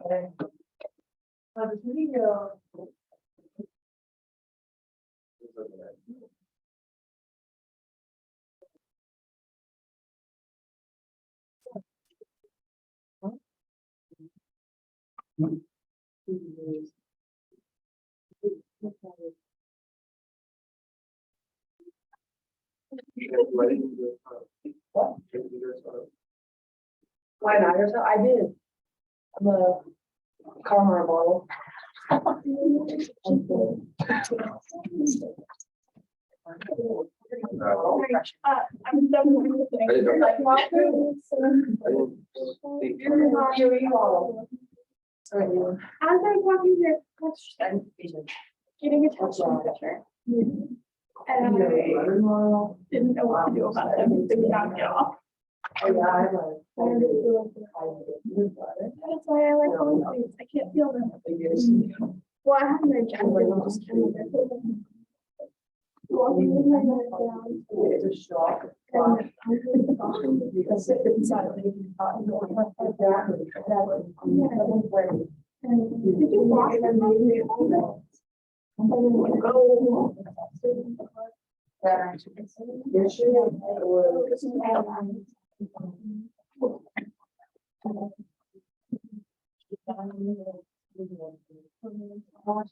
What? Why not yourself? I did. I'm a Carmar model. I'm definitely as I'm walking here, getting a touchdown picture. And I didn't know what to do about it. They would not get off. That's why I like going things. I can't feel them. Well, I have my jacket. I'm just kind of walking with my head down. It's a shock. Because inside of me, did you wash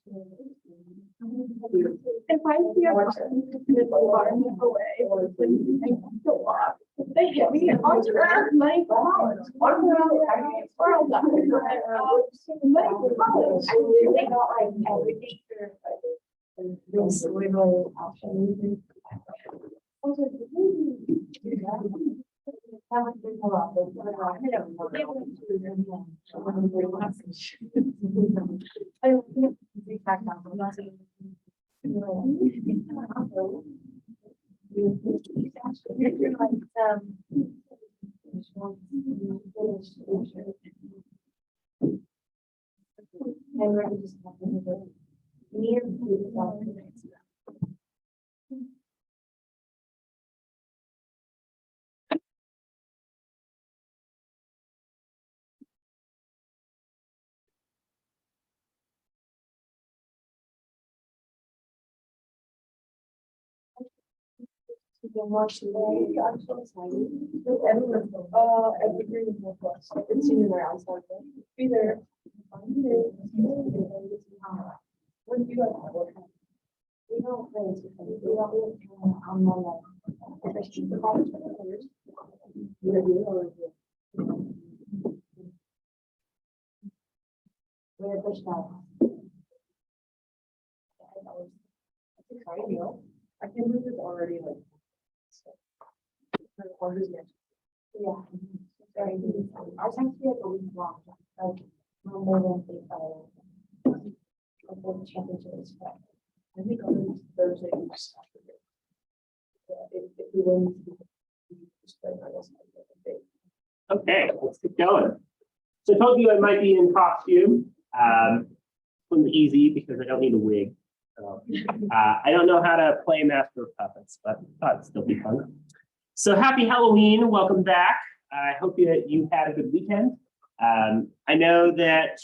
them? If I see a person with a alarm away or go off, they hit me on the ground, money for dollars. One money for dollars. They got like everything. I'm so excited. Every green book, I can see you around something. Be there. When do you like we don't play we don't I'm not like Christian college players. We're pushed out. That's exciting, you know. I can't believe it's already like yeah. Very good. Our science we like a week long. Like no more than 8 hours. Before the championship is back. I think on Thursday we start. If we win, okay, let's keep going. So I told you I might be in costume. One's easy because I don't need a wig. So, I don't know how to play Master of Puppets, but I thought it'd still be fun. So happy Halloween, welcome back. I hope that you had a good weekend. I know that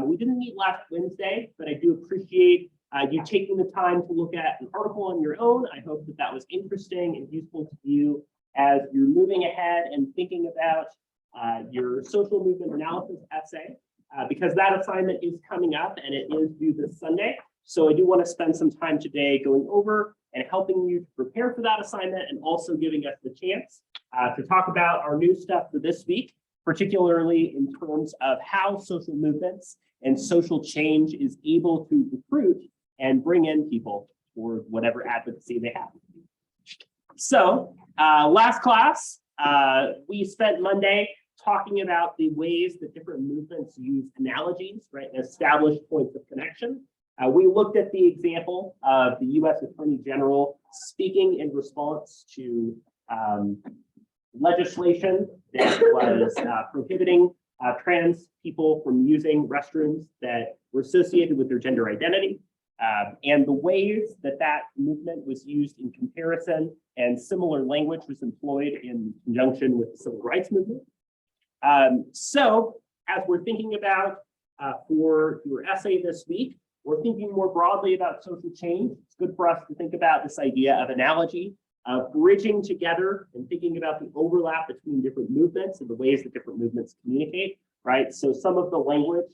we didn't meet last Wednesday, but I do appreciate you taking the time to look at an article on your own. I hope that that was interesting and useful to you as you're moving ahead and thinking about your social movement analysis essay, because that assignment is coming up and it is due this Sunday. So I do want to spend some time today going over and helping you to prepare for that assignment and also giving us the chance to talk about our new stuff for this week, particularly in terms of how social movements and social change is able to recruit and bring in people for whatever advocacy they have. So last class, we spent Monday talking about the ways that different movements use analogies, right, and established points of connection. We looked at the example of the US Attorney General speaking in response to legislation that was prohibiting trans people from using restrooms that were associated with their gender identity, and the ways that that movement was used in comparison and similar language was employed in conjunction with the civil rights movement. So as we're thinking about for your essay this week, we're thinking more broadly about social change. It's good for us to think about this idea of analogy, of bridging together and thinking about the overlap between different movements and the ways that different movements communicate, right? So some of the language,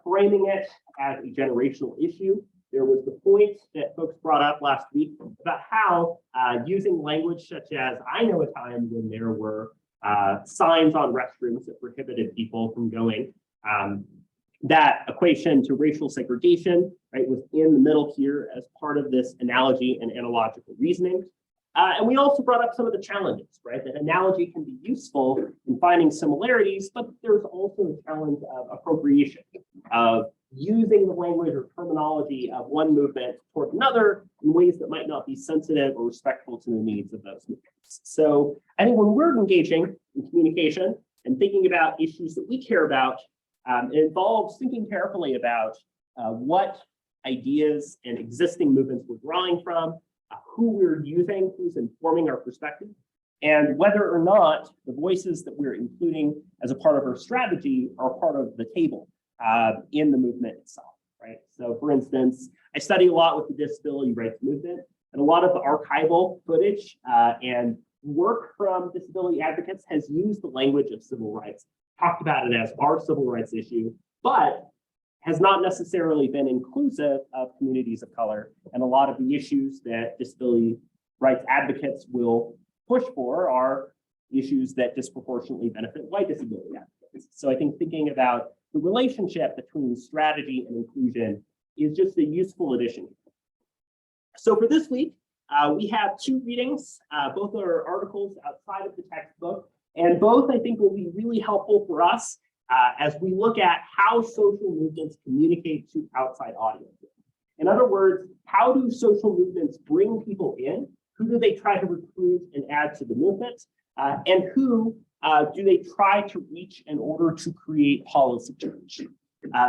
framing it as a generational issue. There was the point that folks brought up last week about how using language such as, I know a time when there were signs on restrooms that prohibited people from going. That equation to racial segregation, right, was in the middle here as part of this analogy and analogical reasoning. And we also brought up some of the challenges, right? That analogy can be useful in finding similarities, but there's also a challenge of appropriation, of using the language or terminology of one movement toward another in ways that might not be sensitive or respectful to the needs of those movements. So I think when we're engaging in communication and thinking about issues that we care about, it involves thinking carefully about what ideas and existing movements we're drawing from, who we're using, who's informing our perspective, and whether or not the voices that we're including as a part of our strategy are part of the table in the movement itself, right? So for instance, I study a lot with the disability rights movement, and a lot of the archival footage and work from disability advocates has used the language of civil rights, talked about it as our civil rights issue, but has not necessarily been inclusive of communities of color. And a lot of the issues that disability rights advocates will push for are issues that disproportionately benefit white disability advocates. So I think thinking about the relationship between strategy and inclusion is just a useful addition. So for this week, we have two readings. Both are articles outside of the textbook, and both I think will be really helpful for us as we look at how social movements communicate to outside audiences. In other words, how do social movements bring people in? Who do they try to recruit and add to the movement? And who do they try to reach in order to create policy change?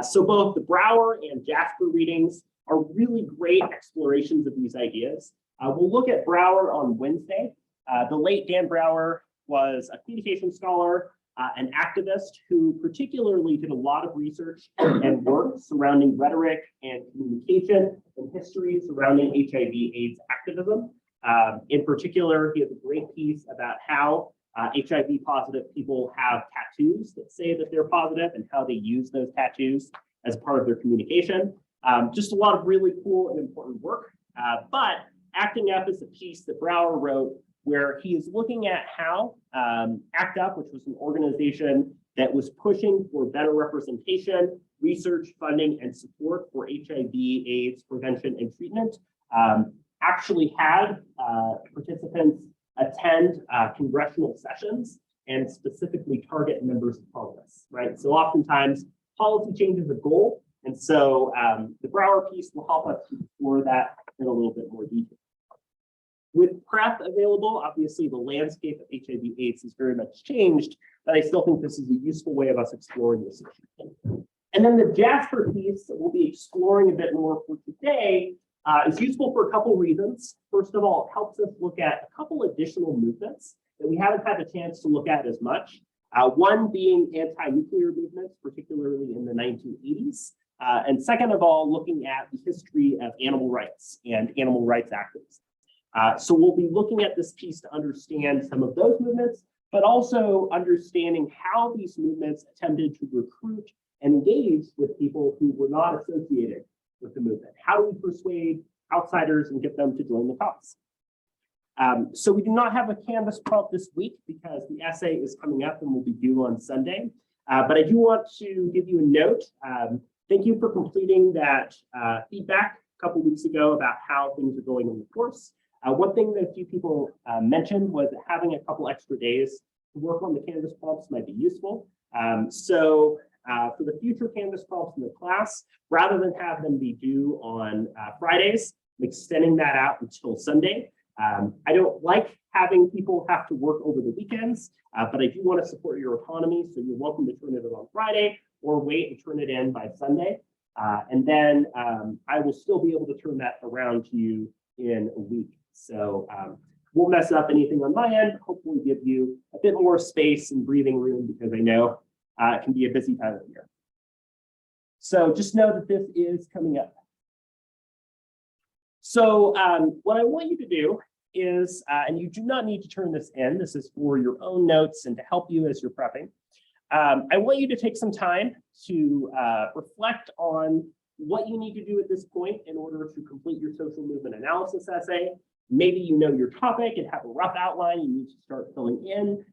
So both the Brower and Jasper readings are really great explorations of these ideas. We'll look at Brower on Wednesday. The late Dan Brower was a communication scholar, an activist who particularly did a lot of research and work surrounding rhetoric and communication and history surrounding HIV/AIDS activism. In particular, he has a great piece about how HIV positive people have tattoos that say that they're positive and how they use those tattoos as part of their communication. Just a lot of really cool and important work. But Acting Up is a piece that Brower wrote where he is looking at how ACT UP, which was an organization that was pushing for better representation, research, funding, and support for HIV/AIDS prevention and treatment, actually had participants attend congressional sessions and specifically target members of Congress, right? So oftentimes policy change is a goal. And so the Brower piece will help us to explore that in a little bit more detail. With PrEP available, obviously the landscape of HIV/AIDS has very much changed, but I still think this is a useful way of us exploring this issue. And then the Jasper piece that we'll be exploring a bit more for today is useful for a couple reasons. First of all, it helps us look at a couple additional movements that we haven't had a chance to look at as much. One being anti-nuclear movements, particularly in the 1980s. And second of all, looking at the history of animal rights and animal rights activism. So we'll be looking at this piece to understand some of those movements, but also understanding how these movements attempted to recruit and engage with people who were not associated with the movement. How do we persuade outsiders and get them to join the cause? So we do not have a Canvas prompt this week because the essay is coming up and will be due on Sunday. But I do want to give you a note. Thank you for completing that feedback a couple weeks ago about how things are going in the course. One thing that a few people mentioned was that having a couple extra days to work on the Canvas prompts might be useful. So for the future Canvas prompts in the class, rather than have them be due on Fridays, I'm extending that out until Sunday. I don't like having people have to work over the weekends, but I do want to support your autonomy, so you're welcome to turn it in on Friday or wait and turn it in by Sunday. And then I will still be able to turn that around to you in a week. So won't mess up anything on my end, hopefully give you a bit more space and breathing room because I know it can be a busy time of year. So just know that this is coming up. So what I want you to do is, and you do not need to turn this in, this is for your own notes and to help you as you're prepping. I want you to take some time to reflect on what you need to do at this point in order to complete your social movement analysis essay. Maybe you know your topic and have a rough outline you need to start filling in.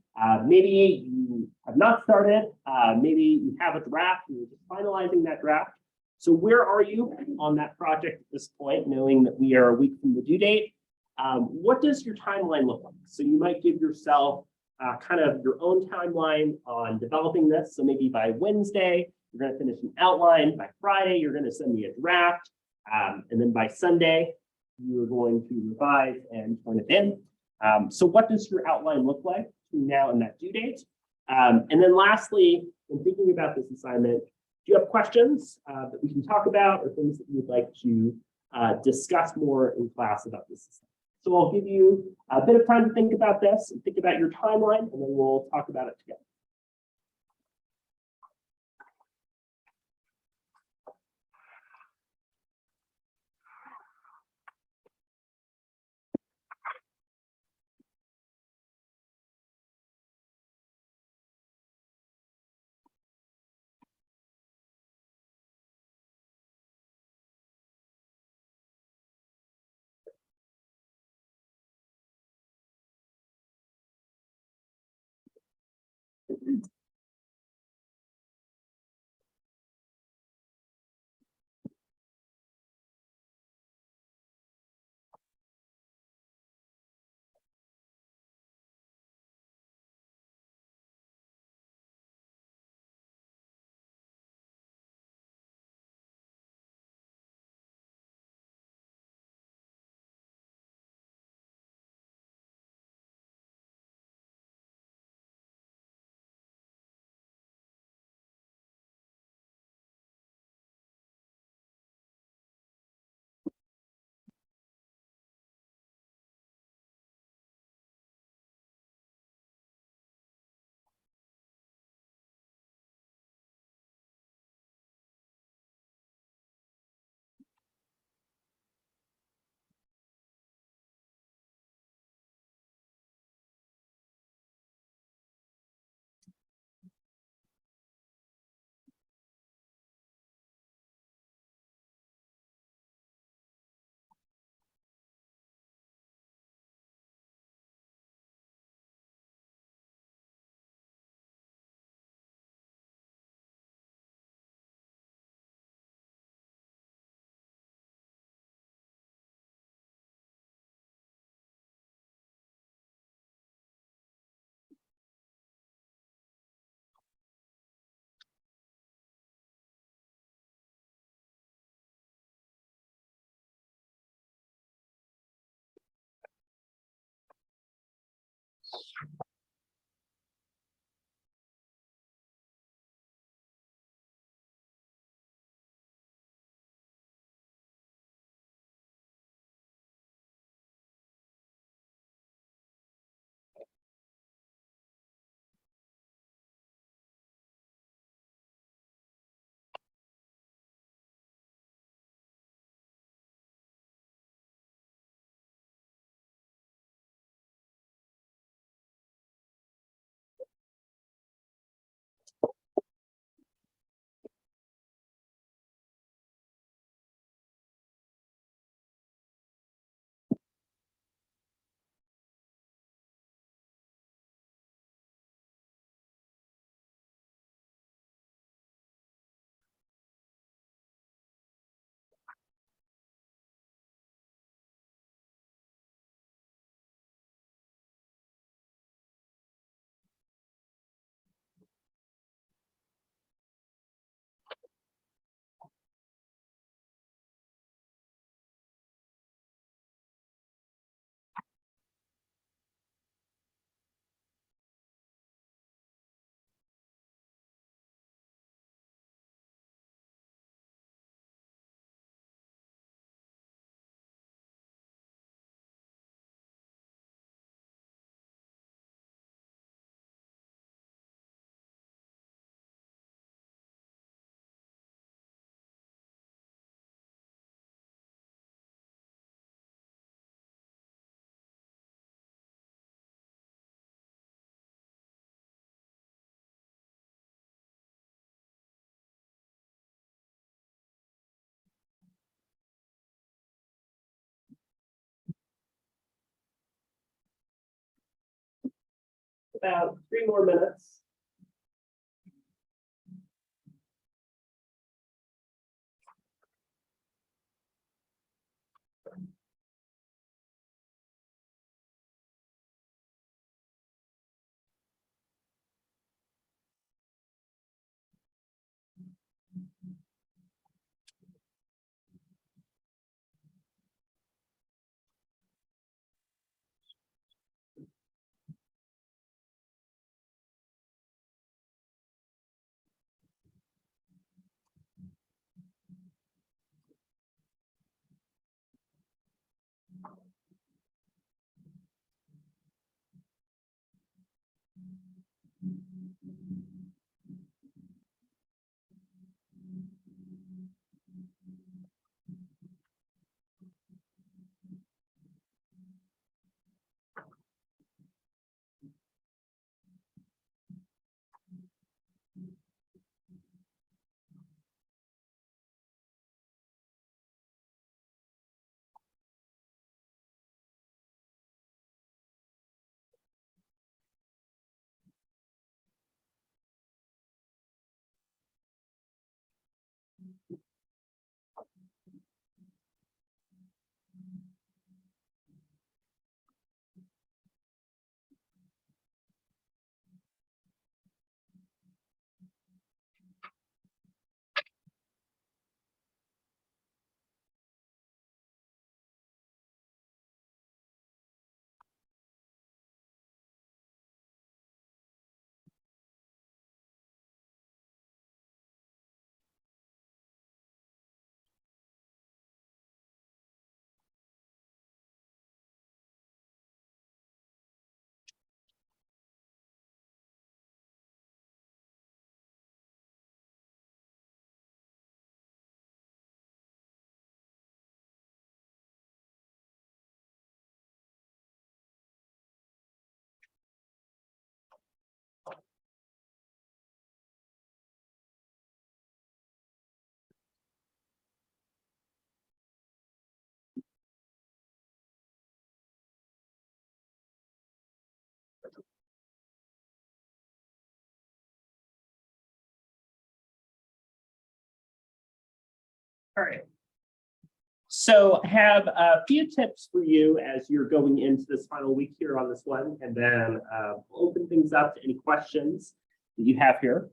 Maybe you have not started. Maybe you have a draft and you're just finalizing that draft. So where are you on that project at this point, knowing that we are a week from the due date? What does your timeline look like? So you might give yourself kind of your own timeline on developing this. So maybe by Wednesday, you're going to finish an outline. By Friday, you're going to send me a draft. And then by Sunday, you're going to revise and turn it in. So what does your outline look like between now and that due date? And then lastly, in thinking about this assignment, do you have questions that we can talk about or things that you would like to discuss more in class about this assignment? So I'll give you a bit of time to think about this and think about your timeline, and then we'll talk about it together. about 3 more minutes. All right. So I have a few tips for you as you're going into this final week here on this one, and then we'll open things up to any questions that you have here.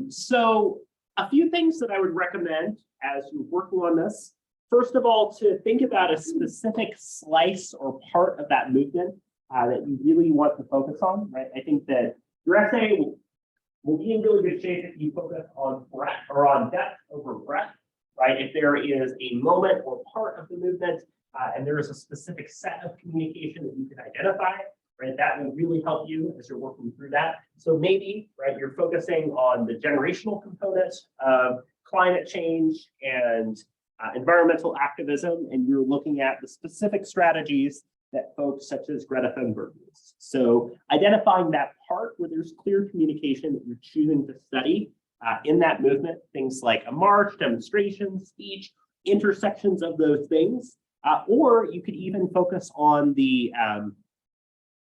So a few things that I would recommend as you're working on this. First of all, to think about a specific slice or part of that movement that you really want to focus on, right? I think that your essay will be in really good shape if you focus on breadth or on depth over breadth. Right? If there is a moment or part of the movement and there is a specific set of communication that you can identify, right? That will really help you as you're working through that. So maybe, right, you're focusing on the generational component of climate change and environmental activism, and you're looking at the specific strategies that folks such as Greta Thunberg use. So identifying that part where there's clear communication that you're choosing to study in that movement, things like a march, demonstration, speech, intersections of those things, or you could even focus on the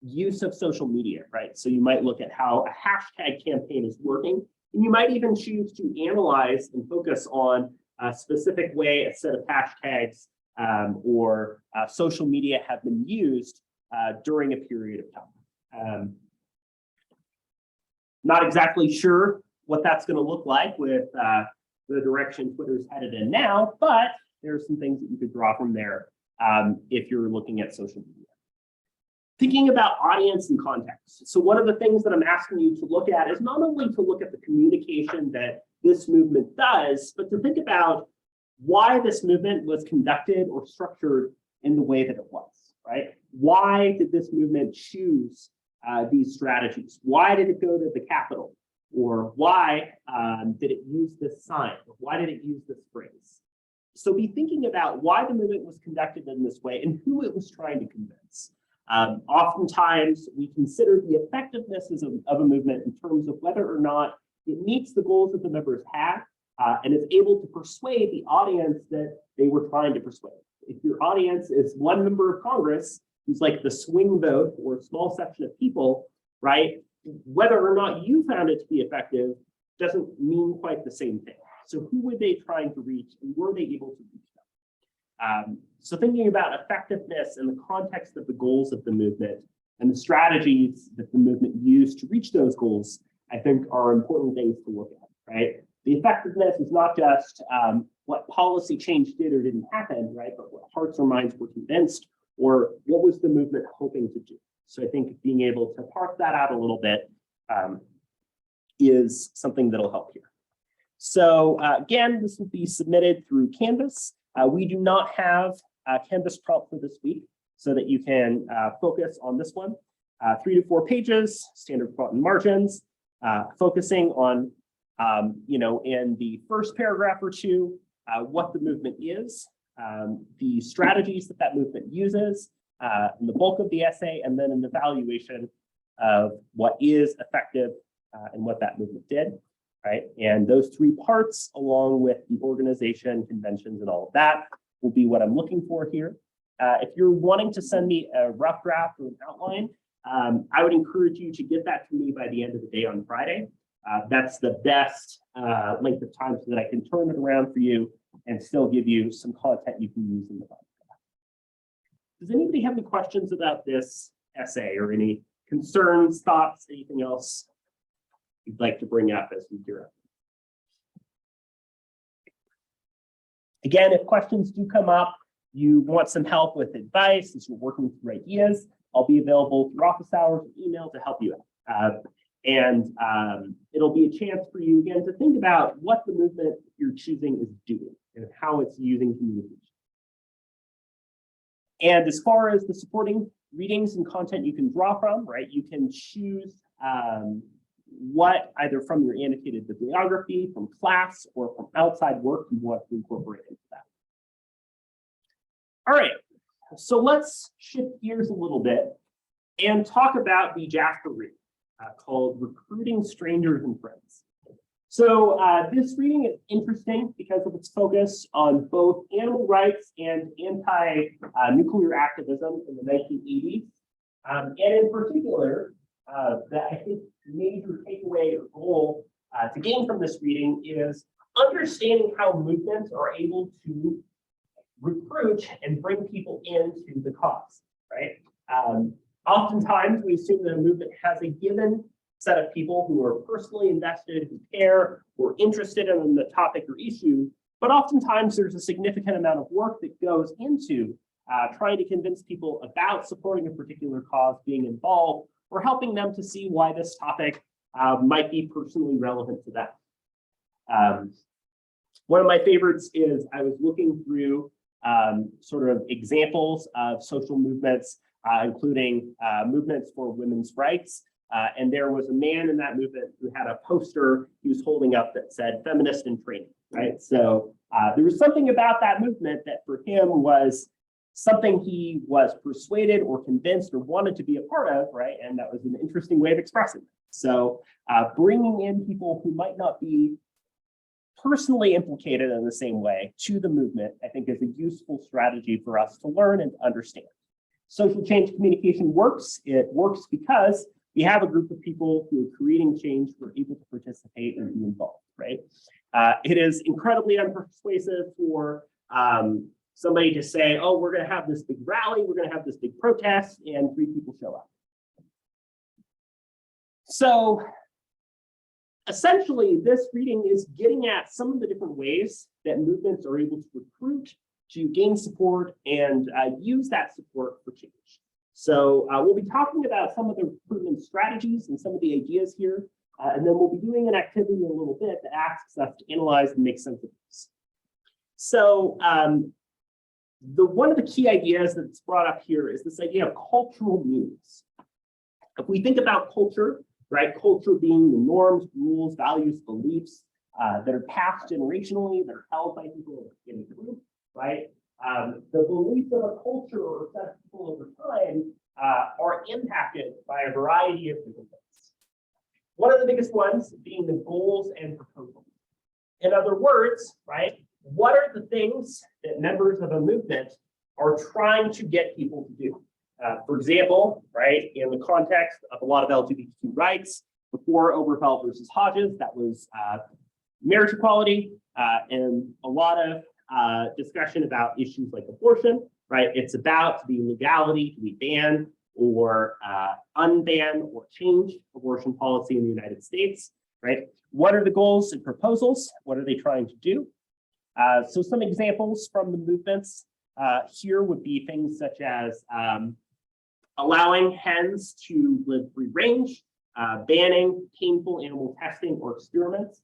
use of social media, right? So you might look at how a hashtag campaign is working, and you might even choose to analyze and focus on a specific way a set of hashtags or social media have been used during a period of time. Not exactly sure what that's going to look like with the direction Twitter's headed in now, but there's some things that you could draw from there if you're looking at social media. Thinking about audience and context. So one of the things that I'm asking you to look at is not only to look at the communication that this movement does, but to think about why this movement was conducted or structured in the way that it was, right? Why did this movement choose these strategies? Why did it go to the Capitol? Or why did it use this sign? Or why did it use this phrase? So be thinking about why the movement was conducted in this way and who it was trying to convince. Oftentimes, we consider the effectiveness of a movement in terms of whether or not it meets the goals that the members have and is able to persuade the audience that they were trying to persuade. If your audience is one member of Congress who's like the swing vote or a small section of people, right? Whether or not you found it to be effective doesn't mean quite the same thing. So who were they trying to reach, and were they able to reach them? So thinking about effectiveness in the context of the goals of the movement and the strategies that the movement used to reach those goals, I think are important things to look at, right? The effectiveness is not just what policy change did or didn't happen, right? But what hearts or minds were convinced, or what was the movement hoping to do? So I think being able to parse that out a little bit is something that'll help here. So again, this will be submitted through Canvas. We do not have a Canvas prompt for this week, so that you can focus on this one. 3 to 4 pages, standard font and margins, focusing on, in the first paragraph or two, what the movement is, the strategies that that movement uses, in the bulk of the essay, and then an evaluation of what is effective and what that movement did, right? And those 3 parts, along with the organization, conventions, and all of that, will be what I'm looking for here. If you're wanting to send me a rough draft or an outline, I would encourage you to get that to me by the end of the day on Friday. That's the best length of time so that I can turn it around for you and still give you some content you can use in the podcast. Does anybody have any questions about this essay, or any concerns, thoughts, anything else you'd like to bring up as we gear up? Again, if questions do come up, you want some help with advice as you're working through ideas, I'll be available through office hours or email to help you out. It'll be a chance for you, again, to think about what the movement you're choosing is doing and how it's using communication. And as far as the supporting readings and content you can draw from, right, you can choose what, either from your annotated bibliography, from class, or from outside work you want to incorporate into that. All right, so let's shift gears a little bit and talk about the Jasper reading called Recruiting Strangers and Friends. So this reading is interesting because of its focus on both animal rights and anti-nuclear activism in the 1980s. And in particular, that I think major takeaway or goal to gain from this reading is understanding how movements are able to recruit and bring people into the cause, right? Oftentimes we assume that a movement has a given set of people who are personally invested, who care, who are interested in the topic or issue, but oftentimes there's a significant amount of work that goes into trying to convince people about supporting a particular cause, being involved, or helping them to see why this topic might be personally relevant to them. One of my favorites is I was looking through sort of examples of social movements, including movements for women's rights. And there was a man in that movement who had a poster he was holding up that said "Feminist in Training," right? So there was something about that movement that for him was something he was persuaded or convinced or wanted to be a part of, right? And that was an interesting way of expressing it. So bringing in people who might not be personally implicated in the same way to the movement, I think, is a useful strategy for us to learn and to understand. Social change communication works. It works because we have a group of people who are creating change, who are able to participate and be involved, right? It is incredibly unpersuasive for somebody to say, oh, we're going to have this big rally, we're going to have this big protest, and 3 people show up. So essentially, this reading is getting at some of the different ways that movements are able to recruit, to gain support, and use that support for change. So we'll be talking about some of the recruitment strategies and some of the ideas here, and then we'll be doing an activity in a little bit that asks us to analyze and make sense of this. So one of the key ideas that's brought up here is this idea of cultural meanings. If we think about culture, right, culture being the norms, rules, values, beliefs that are passed generationally, that are held by people in a group, right? The beliefs of a culture or a set of people over time are impacted by a variety of different things. One of the biggest ones being the goals and proposals. In other words, right, what are the things that members of a movement are trying to get people to do? For example, right, in the context of a lot of LGBTQ rights, before Obergefell versus Hodges, that was marriage equality, and a lot of discussion about issues like abortion, right? It's about the legality to be banned or unban or change abortion policy in the United States, right? What are the goals and proposals? What are they trying to do? So some examples from the movements here would be things such as allowing hens to live free range, banning painful animal testing or experiments.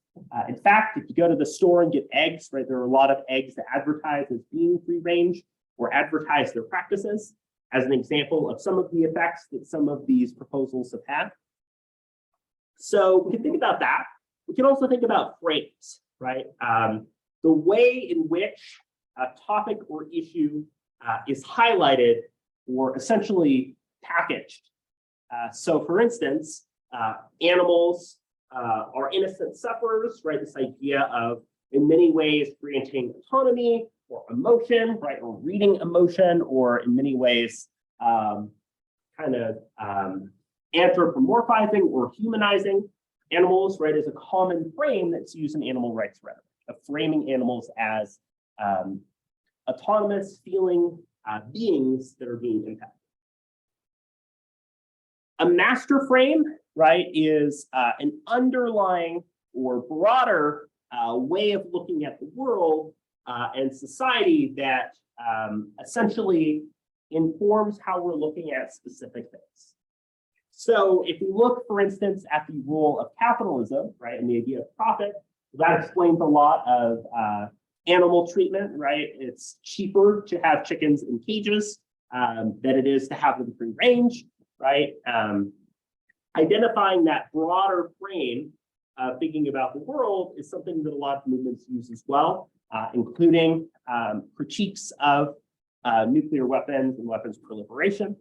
In fact, if you go to the store and get eggs, right, there are a lot of eggs that advertise as being free range or advertise their practices as an example of some of the effects that some of these proposals have had. So we can think about that. We can also think about frames, right? The way in which a topic or issue is highlighted or essentially packaged. So for instance, animals are innocent sufferers, right? This idea of, in many ways, granting autonomy or emotion, right? Or reading emotion, or in many ways, kind of anthropomorphizing or humanizing animals, right? Is a common frame that's used in animal rights rhetoric, of framing animals as autonomous, feeling beings that are being impacted. A master frame, right, is an underlying or broader way of looking at the world and society that essentially informs how we're looking at specific things. So if we look, for instance, at the role of capitalism, right, and the idea of profit, that explains a lot of animal treatment, right? It's cheaper to have chickens in cages than it is to have them free range, right? Identifying that broader frame, thinking about the world, is something that a lot of movements use as well, including critiques of nuclear weapons and weapons proliferation.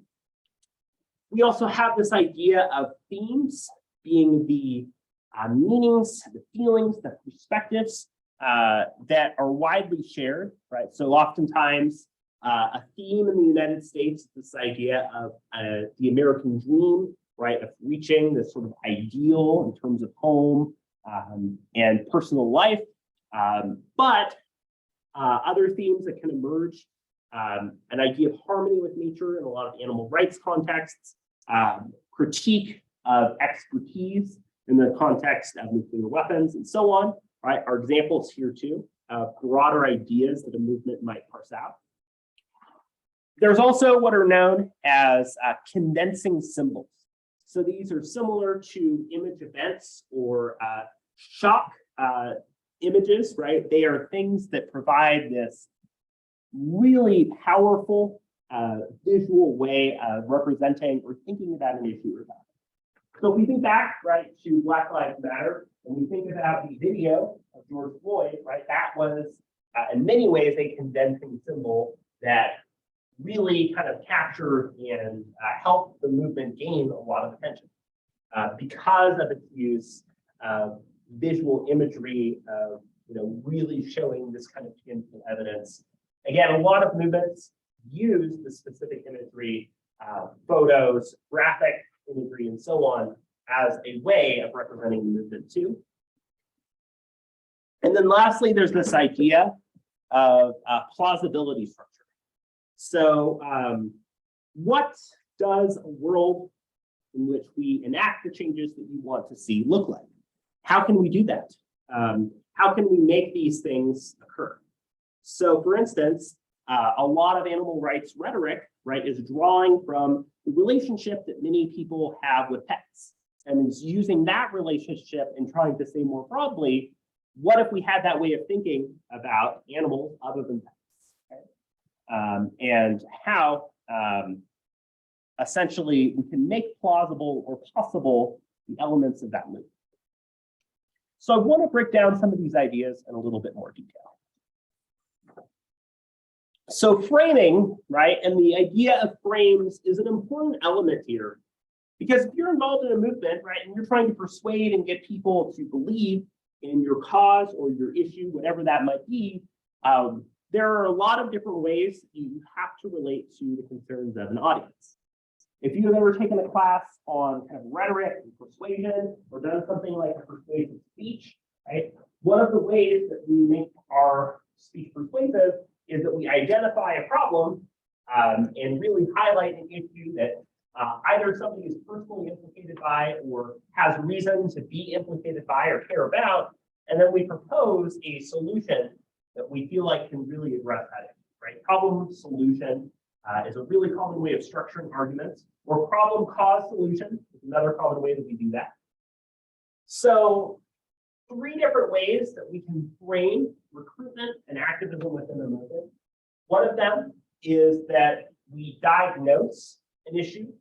We also have this idea of themes being the meanings, the feelings, the perspectives that are widely shared, right? So oftentimes a theme in the United States is this idea of the American dream, right? Of reaching this sort of ideal in terms of home and personal life. But other themes that can emerge, an idea of harmony with nature in a lot of animal rights contexts, critique of expertise in the context of nuclear weapons and so on, right, are examples here too of broader ideas that a movement might parse out. There's also what are known as condensing symbols. So these are similar to image events or shock images, right? They are things that provide this really powerful visual way of representing or thinking about an issue or topic. So if we think back, right, to Black Lives Matter, and we think about the video of George Floyd, right, that was in many ways a condensing symbol that really kind of captured and helped the movement gain a lot of attention because of its use of visual imagery of, really showing this kind of tangible evidence. Again, a lot of movements use the specific imagery, photos, graphic imagery, and so on as a way of representing the movement too. And then lastly, there's this idea of plausibility structure. So what does a world in which we enact the changes that we want to see look like? How can we do that? How can we make these things occur? So for instance, a lot of animal rights rhetoric, right, is drawing from the relationship that many people have with pets and is using that relationship and trying to say more broadly, what if we had that way of thinking about animals other than pets? Okay? And how essentially we can make plausible or possible the elements of that loop. So I want to break down some of these ideas in a little bit more detail. So framing, right, and the idea of frames is an important element here, because if you're involved in a movement, right, and you're trying to persuade and get people to believe in your cause or your issue, whatever that might be, there are a lot of different ways you have to relate to the concerns of an audience. If you've ever taken a class on kind of rhetoric and persuasion or done something like a persuasive speech, right? One of the ways that we make our speech persuasive is that we identify a problem and really highlight an issue that either somebody is personally implicated by or has reason to be implicated by or care about, and then we propose a solution that we feel like can really address that issue, right? Problem solution is a really common way of structuring arguments, or problem cause solution is another common way that we do that. So 3 different ways that we can frame recruitment and activism within the movement. One of them is that we diagnose an issue.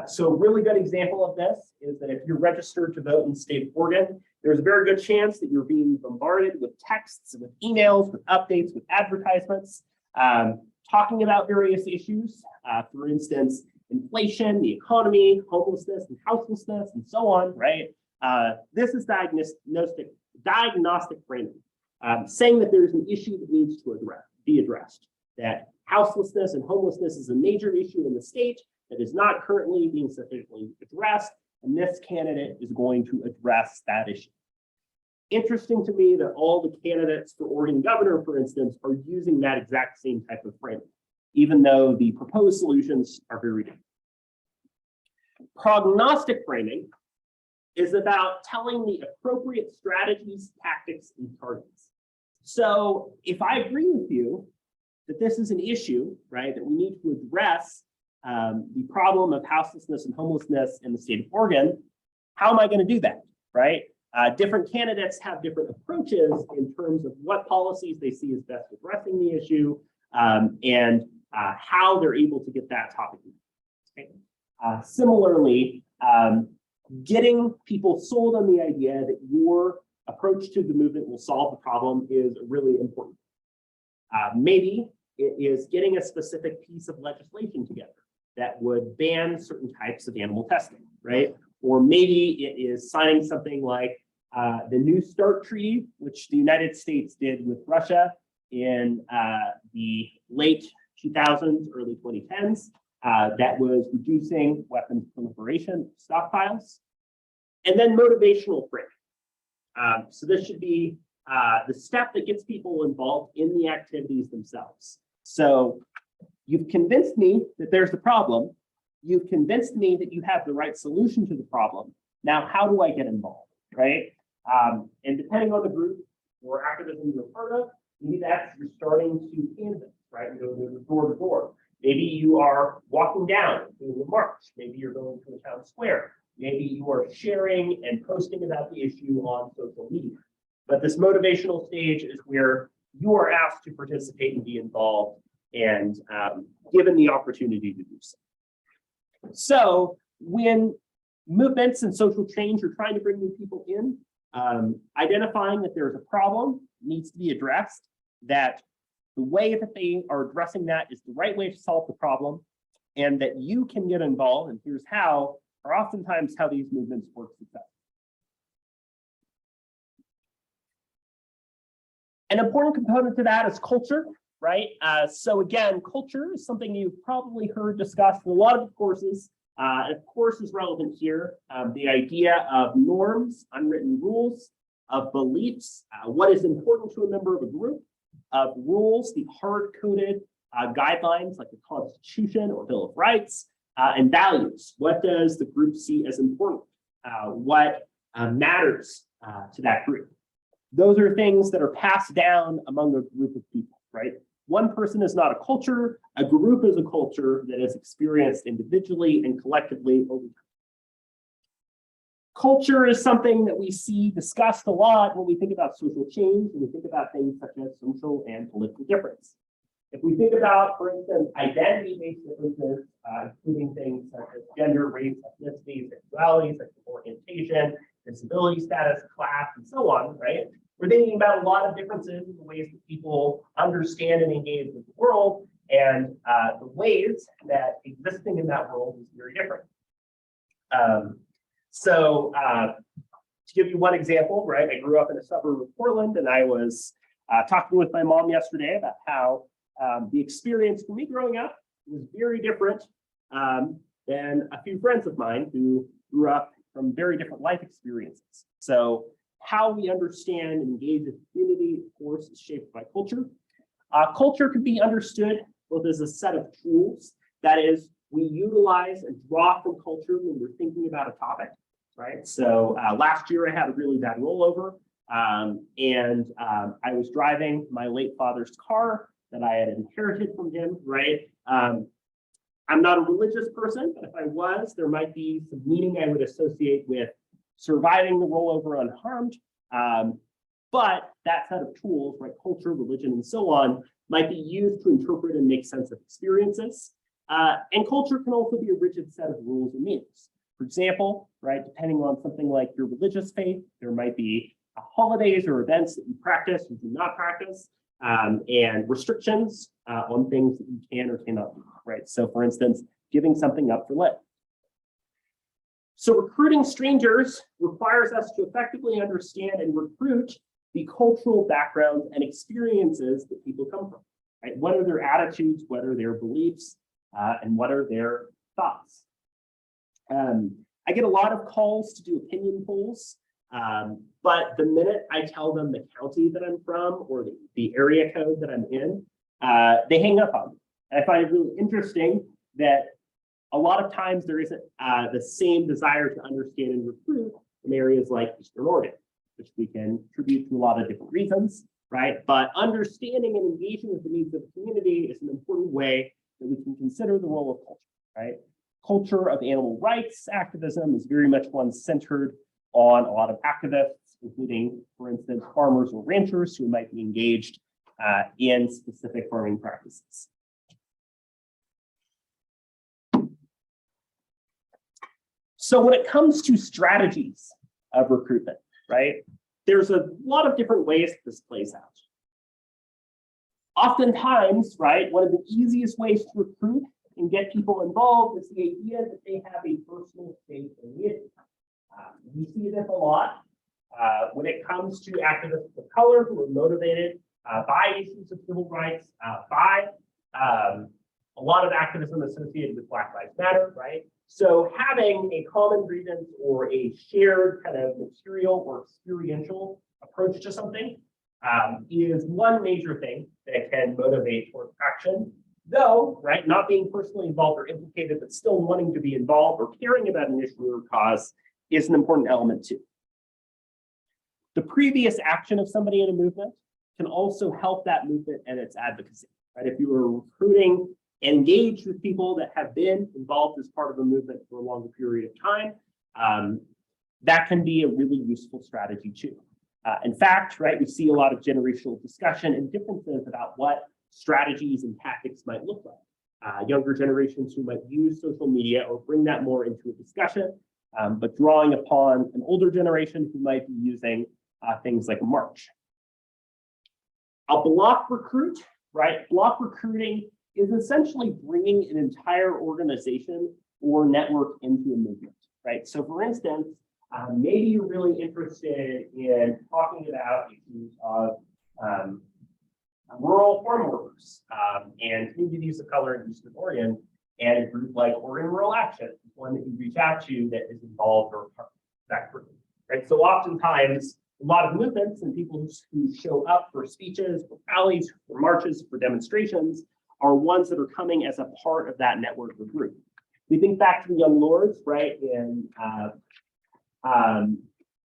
So a really good example of this is that if you're registered to vote in the state of Oregon, there's a very good chance that you're being bombarded with texts, with emails, with updates, with advertisements, talking about various issues. For instance, inflation, the economy, homelessness and houselessness, and so on, right? This is diagnostic framing, saying that there's an issue that needs to be addressed, that houselessness and homelessness is a major issue in the state that is not currently being sufficiently addressed, and this candidate is going to address that issue. Interesting to me that all the candidates for Oregon governor, for instance, are using that exact same type of framing, even though the proposed solutions are very different. Prognostic framing is about telling the appropriate strategies, tactics, and targets. So if I agree with you that this is an issue, right, that we need to address the problem of houselessness and homelessness in the state of Oregon, how am I going to do that, right? Different candidates have different approaches in terms of what policies they see as best addressing the issue and how they're able to get that topic. Okay. Similarly, getting people sold on the idea that your approach to the movement will solve the problem is really important. Maybe it is getting a specific piece of legislation together that would ban certain types of animal testing, right? Or maybe it is signing something like the New START Treaty, which the United States did with Russia in the late 2000s, early 2010s, that was reducing weapons proliferation stockpiles. And then motivational framing. So this should be the step that gets people involved in the activities themselves. So you've convinced me that there's a problem. You've convinced me that you have the right solution to the problem. Now, how do I get involved, right? And depending on the group or activism you're part of, maybe that's you're starting to canvass, right? You go door to door. Maybe you are walking down doing a march. Maybe you're going to a town square. Maybe you are sharing and posting about the issue on social media. But this motivational stage is where you are asked to participate and be involved and given the opportunity to do so. So when movements and social change are trying to bring new people in, identifying that there's a problem needs to be addressed, that the way that they are addressing that is the right way to solve the problem, and that you can get involved, and here's how, are oftentimes how these movements work successfully. An important component to that is culture, right? So again, culture is something you've probably heard discussed in a lot of courses. Of course, is relevant here. The idea of norms, unwritten rules, of beliefs, what is important to a member of a group, of rules, the hard-coded guidelines like the Constitution or Bill of Rights, and values. What does the group see as important? What matters to that group? Those are things that are passed down among a group of people, right? One person is not a culture, a group is a culture that is experienced individually and collectively over time. Culture is something that we see discussed a lot when we think about social change and we think about things such as social and political difference. If we think about, for instance, identity-based differences, including things such as gender, race, ethnicity, sexuality, sexual orientation, disability status, class, and so on, right? We're thinking about a lot of differences in the ways that people understand and engage with the world, and the ways that existing in that world is very different. To give you one example, right? I grew up in a suburb of Portland, and I was talking with my mom yesterday about how the experience for me growing up was very different than a few friends of mine who grew up from very different life experiences. So how we understand and engage with community, of course, is shaped by culture. Culture can be understood both as a set of tools, that is, we utilize and draw from culture when we're thinking about a topic, right? So last year I had a really bad rollover, and I was driving my late father's car that I had inherited from him, right? I'm not a religious person, but if I was, there might be some meaning I would associate with surviving the rollover unharmed. But that set of tools, right, culture, religion, and so on, might be used to interpret and make sense of experiences. And culture can also be a rigid set of rules and meanings. For example, right, depending on something like your religious faith, there might be holidays or events that you practice or do not practice, and restrictions on things that you can or cannot do, right? So for instance, giving something up for Lent. So recruiting strangers requires us to effectively understand and recruit the cultural backgrounds and experiences that people come from, right? What are their attitudes, what are their beliefs, and what are their thoughts? I get a lot of calls to do opinion polls, but the minute I tell them the county that I'm from or the area code that I'm in, they hang up on me. And I find it really interesting that a lot of times there isn't the same desire to understand and recruit in areas like Eastern Oregon, which we can attribute to a lot of different reasons, right? But understanding and engaging with the needs of the community is an important way that we can consider the role of culture, right? Culture of animal rights activism is very much one centered on a lot of activists, including, for instance, farmers or ranchers who might be engaged in specific farming practices. So when it comes to strategies of recruitment, right, there's a lot of different ways that this plays out. Oftentimes, right, one of the easiest ways to recruit and get people involved is the idea that they have a personal stake in the issue. We see this a lot when it comes to activists of color who are motivated by issues of civil rights, by a lot of activism associated with Black Lives Matter, right? So having a common grievance or a shared kind of material or experiential approach to something is one major thing that can motivate towards action. Though, right, not being personally involved or implicated, but still wanting to be involved or caring about an issue or cause is an important element too. The previous action of somebody in a movement can also help that movement and its advocacy, right? If you are recruiting, engaged with people that have been involved as part of a movement for a longer period of time, that can be a really useful strategy too. In fact, right, we see a lot of generational discussion and differences about what strategies and tactics might look like. Younger generations who might use social media or bring that more into a discussion, but drawing upon an older generation who might be using things like a march. A block recruit, right? Block recruiting is essentially bringing an entire organization or network into a movement, right? So for instance, maybe you're really interested in talking about issues of rural farm workers and communities of color in Eastern Oregon, and a group like Oregon Rural Action is one that you reach out to that is involved or part of that group, right? So oftentimes, a lot of movements and people who show up for speeches, for rallies, for marches, for demonstrations are ones that are coming as a part of that network or group. We think back to the Young Lords, right, in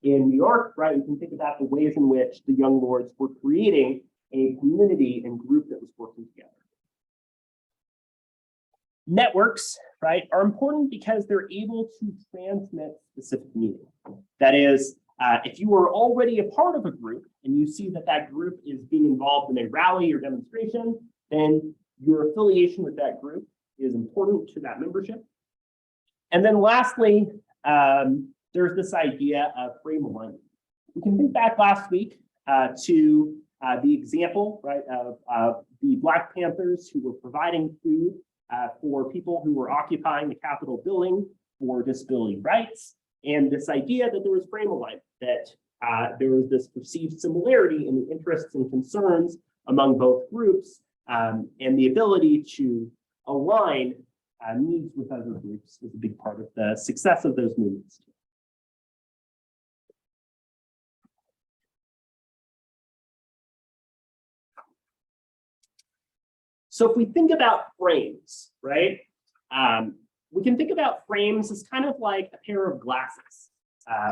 New York, right, we can think about the ways in which the Young Lords were creating a community and group that was working together. Networks, right, are important because they're able to transmit specific meaning. That is, if you are already a part of a group and you see that that group is being involved in a rally or demonstration, then your affiliation with that group is important to that membership. And then lastly, there's this idea of frame alignment. We can think back last week to the example, right, of the Black Panthers who were providing food for people who were occupying the Capitol building for disability rights, and this idea that there was frame alignment, that there was this perceived similarity in the interests and concerns among both groups, and the ability to align needs with other groups is a big part of the success of those movements. So if we think about frames, right, we can think about frames as kind of like a pair of glasses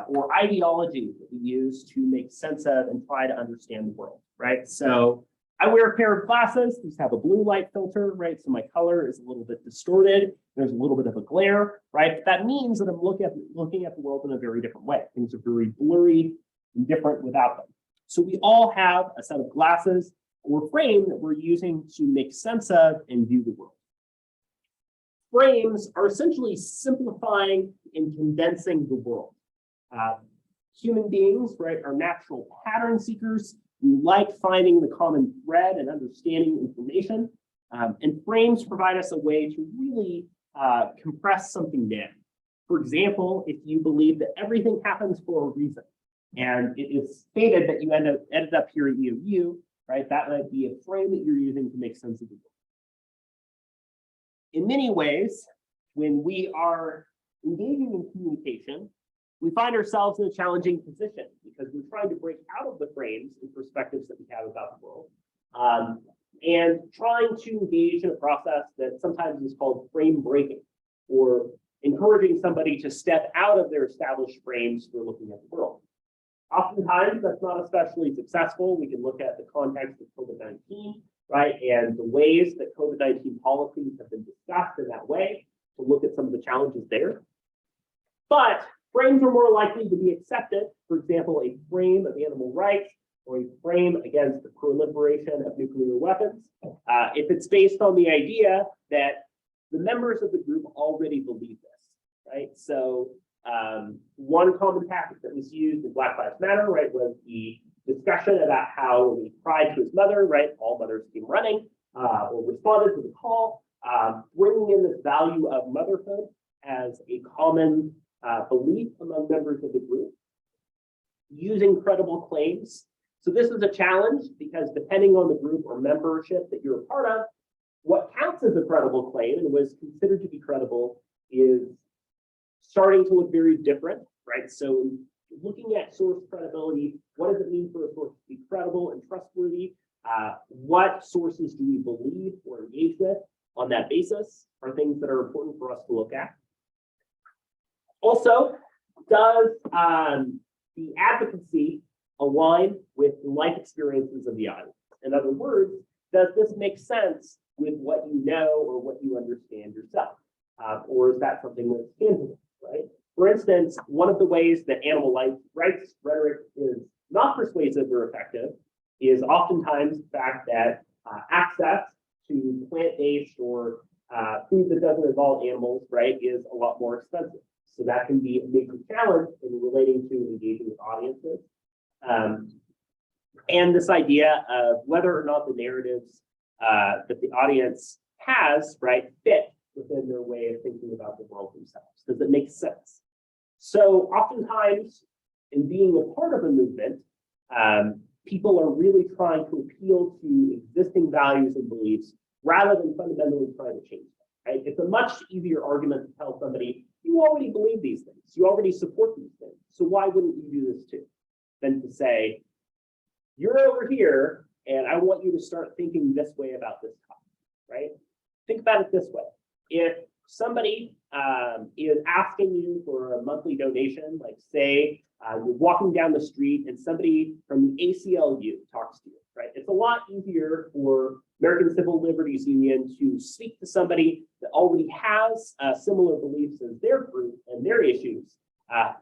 or ideologies that we use to make sense of and try to understand the world, right? So I wear a pair of glasses. These have a blue light filter, right? So my color is a little bit distorted. There's a little bit of a glare, right? But that means that I'm looking at the world in a very different way. Things are very blurry and different without them. So we all have a set of glasses or frame that we're using to make sense of and view the world. Frames are essentially simplifying and condensing the world. Human beings, right, are natural pattern seekers. We like finding the common thread and understanding information. And frames provide us a way to really compress something down. For example, if you believe that everything happens for a reason, and it is stated that you ended up here at EOU, right? That might be a frame that you're using to make sense of the world. In many ways, when we are engaging in communication, we find ourselves in a challenging position because we're trying to break out of the frames and perspectives that we have about the world, and trying to engage in a process that sometimes is called frame breaking, or encouraging somebody to step out of their established frames for looking at the world. Oftentimes, that's not especially successful. We can look at the context of COVID-19, right, and the ways that COVID-19 policies have been discussed in that way to look at some of the challenges there. But frames are more likely to be accepted. For example, a frame of animal rights or a frame against the proliferation of nuclear weapons, if it's based on the idea that the members of the group already believe this, right? So one common tactic that was used in Black Lives Matter, right, was the discussion about how when he cried to his mother, right, all mothers came running or responded to the call, bringing in this value of motherhood as a common belief among members of the group, using credible claims. So this is a challenge because depending on the group or membership that you're a part of, what counts as a credible claim and was considered to be credible is starting to look very different, right? So looking at source credibility, what does it mean for a source to be credible and trustworthy? What sources do we believe or engage with on that basis are things that are important for us to look at. Also, does the advocacy align with the life experiences of the audience? In other words, does this make sense with what you know or what you understand yourself? Or is that something that's tangible, right? For instance, one of the ways that animal rights rhetoric is not persuasive or effective is oftentimes the fact that access to plant-based or food that doesn't involve animals, right, is a lot more expensive. So that can be a major challenge in relating to engaging with audiences. And this idea of whether or not the narratives that the audience has, right, fit within their way of thinking about the world themselves. Does it make sense? So oftentimes, in being a part of a movement, people are really trying to appeal to existing values and beliefs rather than fundamentally trying to change them, right? It's a much easier argument to tell somebody, you already believe these things. You already support these things. So why wouldn't you do this too? Than to say, you're over here, and I want you to start thinking this way about this topic, right? Think about it this way. If somebody is asking you for a monthly donation, like say you're walking down the street and somebody from the ACLU talks to you, right? It's a lot easier for American Civil Liberties Union to speak to somebody that already has similar beliefs as their group and their issues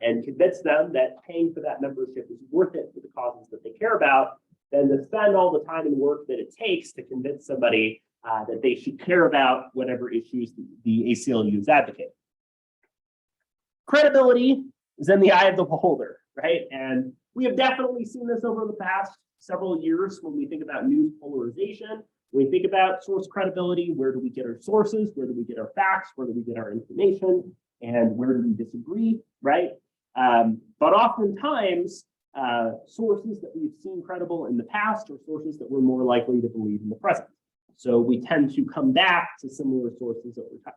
and convince them that paying for that membership is worth it for the causes that they care about, than to spend all the time and work that it takes to convince somebody that they should care about whatever issues the ACLU is advocating. Credibility is in the eye of the beholder, right? And we have definitely seen this over the past several years when we think about news polarization, when we think about source credibility, where do we get our sources, where do we get our facts, where do we get our information, and where do we disagree, right? But oftentimes, sources that we've seen credible in the past are sources that we're more likely to believe in the present. So we tend to come back to similar sources over time.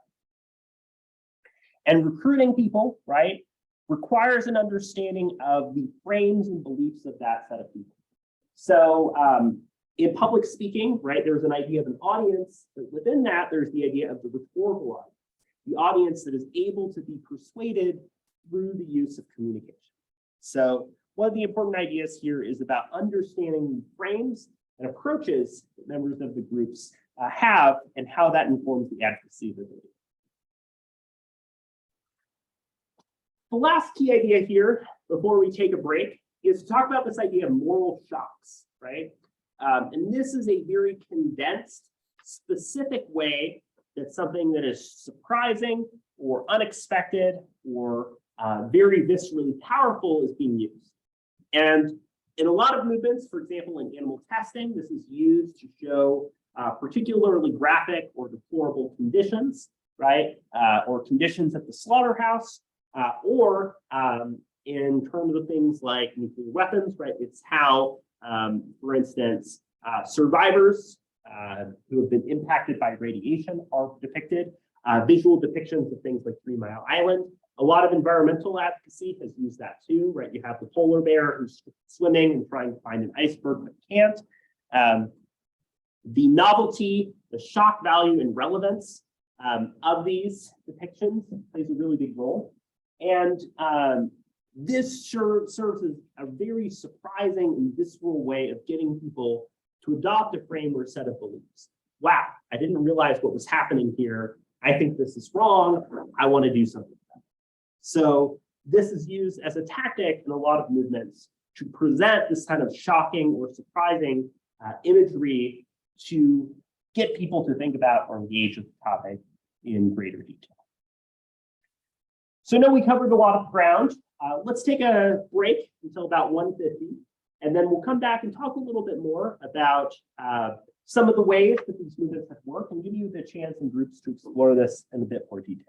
And recruiting people, right, requires an understanding of the frames and beliefs of that set of people. So in public speaking, right, there's an idea of an audience, but within that, there's the idea of the rhetorical audience, the audience that is able to be persuaded through the use of communication. So one of the important ideas here is about understanding the frames and approaches that members of the groups have and how that informs the advocacy that they do. The last key idea here, before we take a break, is to talk about this idea of moral shocks, right? And this is a very condensed, specific way that something that is surprising or unexpected or very viscerally powerful is being used. And in a lot of movements, for example, in animal testing, this is used to show particularly graphic or deplorable conditions, right? Or conditions at the slaughterhouse, or in terms of things like nuclear weapons, right? It's how, for instance, survivors who have been impacted by radiation are depicted. Visual depictions of things like 3 Mile Island. A lot of environmental advocacy has used that too, right? You have the polar bear who's swimming and trying to find an iceberg but can't. The novelty, the shock value, and relevance of these depictions plays a really big role. And this serves as a very surprising and visceral way of getting people to adopt a frame or a set of beliefs. Wow, I didn't realize what was happening here. I think this is wrong. I want to do something about it. So this is used as a tactic in a lot of movements to present this kind of shocking or surprising imagery to get people to think about or engage with the topic in greater detail. So now we covered a lot of ground. Let's take a break until about 1:50, and then we'll come back and talk a little bit more about some of the ways that these movements have worked and give you the chance in groups to explore this in a bit more detail.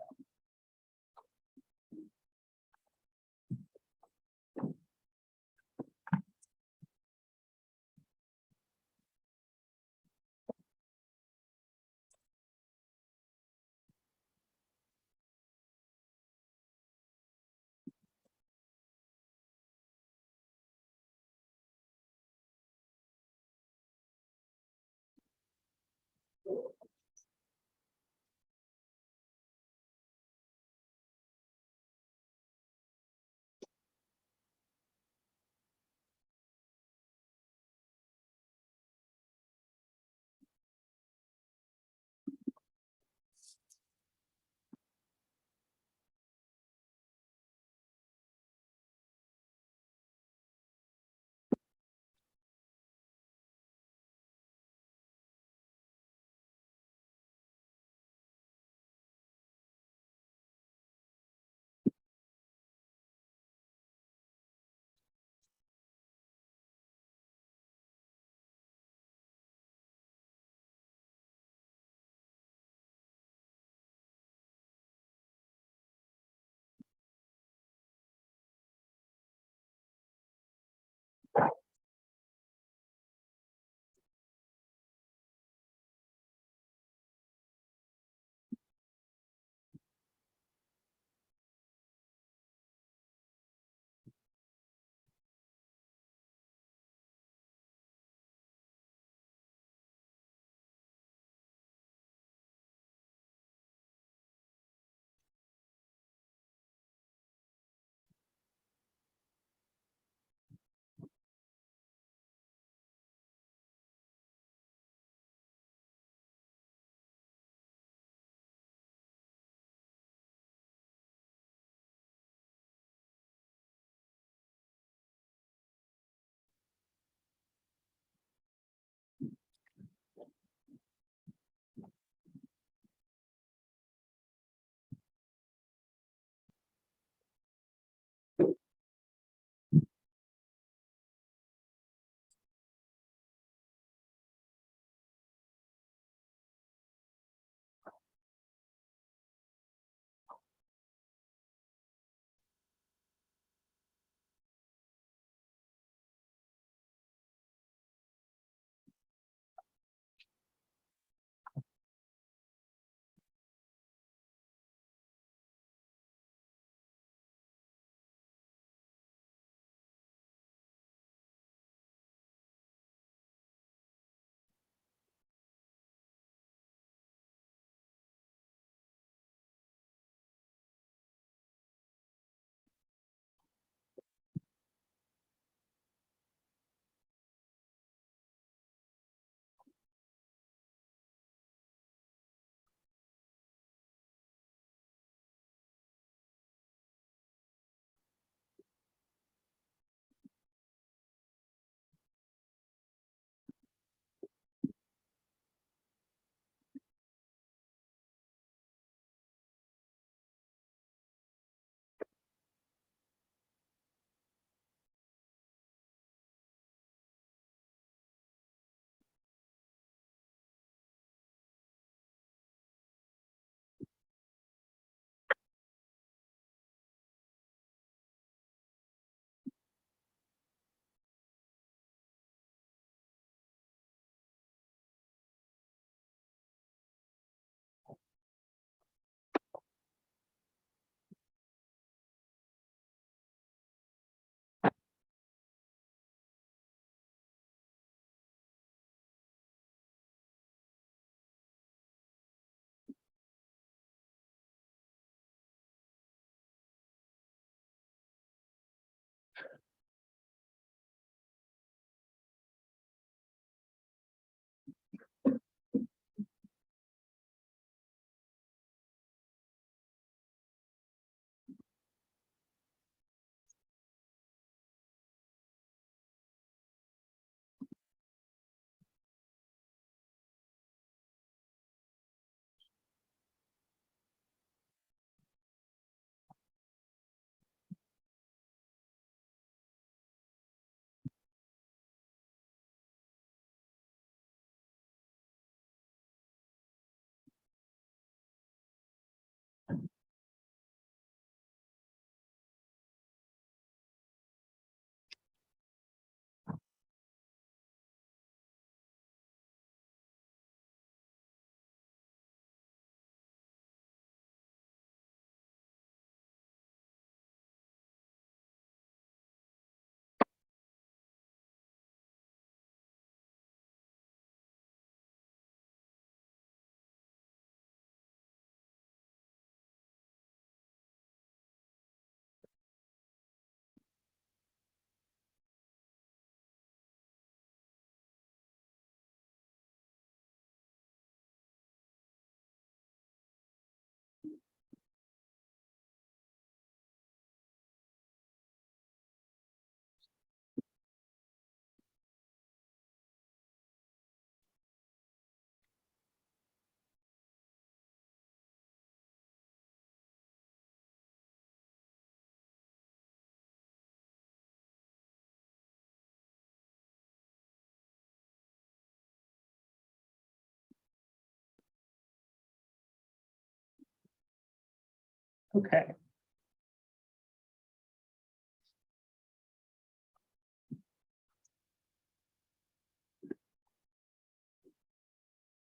Okay.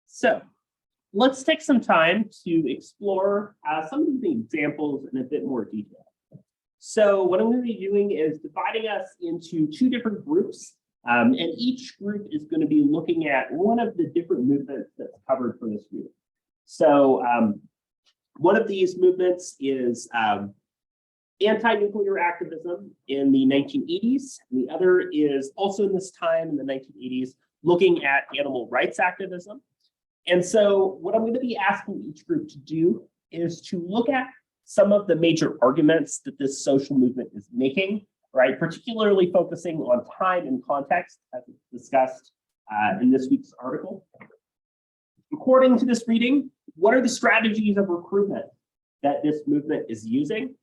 So let's take some time to explore some of the examples in a bit more detail. So what I'm going to be doing is dividing us into two different groups, and each group is going to be looking at one of the different movements that's covered for this group. So one of these movements is anti-nuclear activism in the 1980s. And the other is also in this time in the 1980s, looking at animal rights activism. And so what I'm going to be asking each group to do is to look at some of the major arguments that this social movement is making, right? Particularly focusing on time and context, as discussed in this week's article. According to this reading, what are the strategies of recruitment that this movement is using?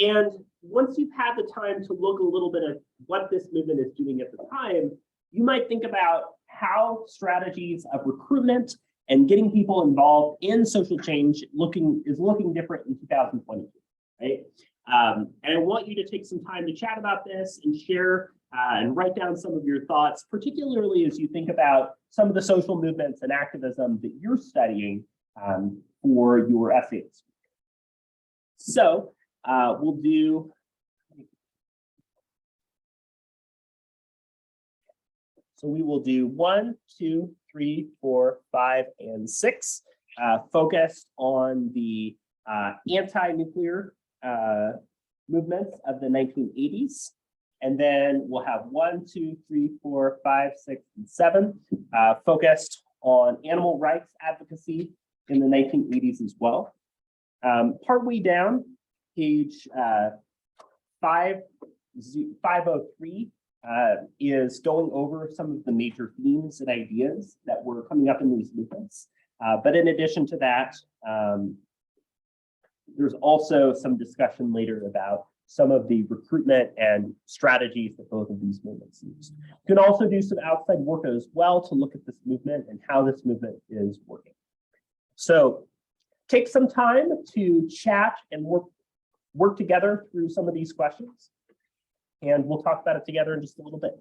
And once you've had the time to look a little bit at what this movement is doing at the time, you might think about how strategies of recruitment and getting people involved in social change is looking different in 2022, right? And I want you to take some time to chat about this and share and write down some of your thoughts, particularly as you think about some of the social movements and activism that you're studying for your essays. So we'll do. So we will do 1, 2, 3, 4, 5, and 6, focused on the anti-nuclear movements of the 1980s. And then we'll have 1, 2, 3, 4, 5, 6, and 7, focused on animal rights advocacy in the 1980s as well. Partway down, page 503, is going over some of the major themes and ideas that were coming up in these movements. But in addition to that, there's also some discussion later about some of the recruitment and strategies that both of these movements used. You can also do some outside work as well to look at this movement and how this movement is working. So take some time to chat and work together through some of these questions. And we'll talk about it together in just a little bit.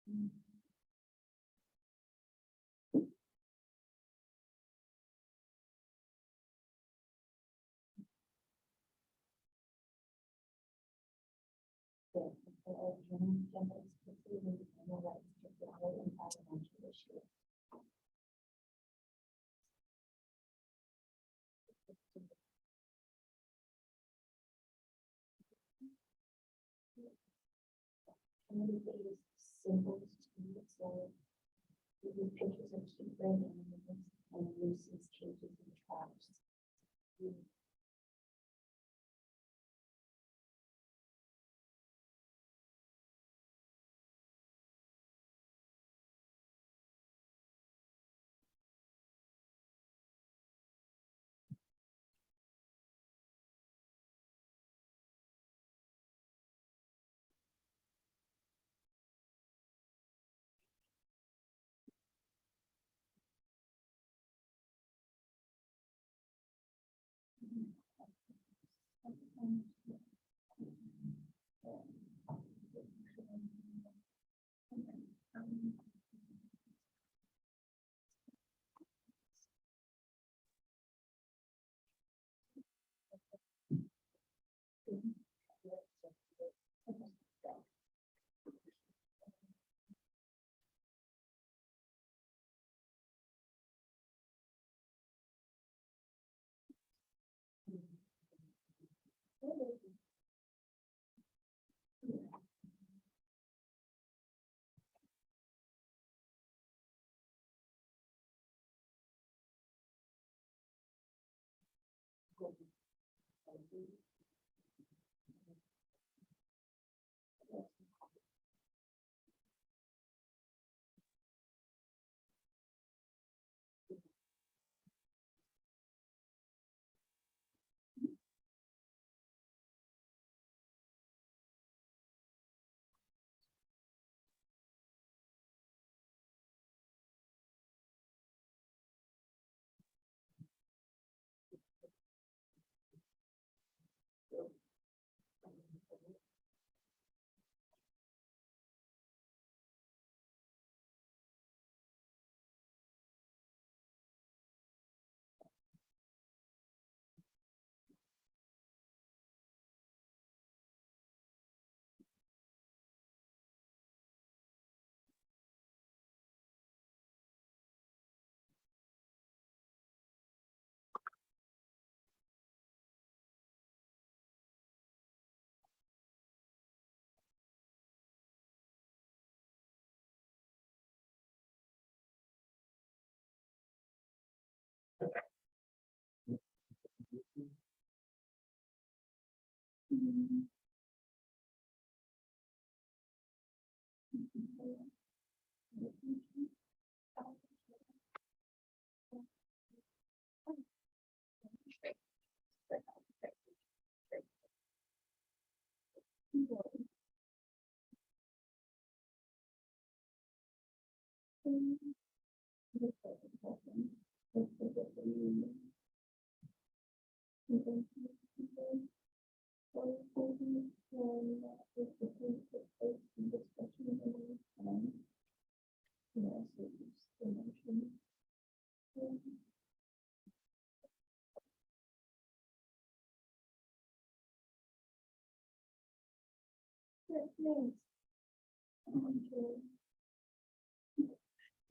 Community is simple to so these pictures are cheap and looses cages and traps.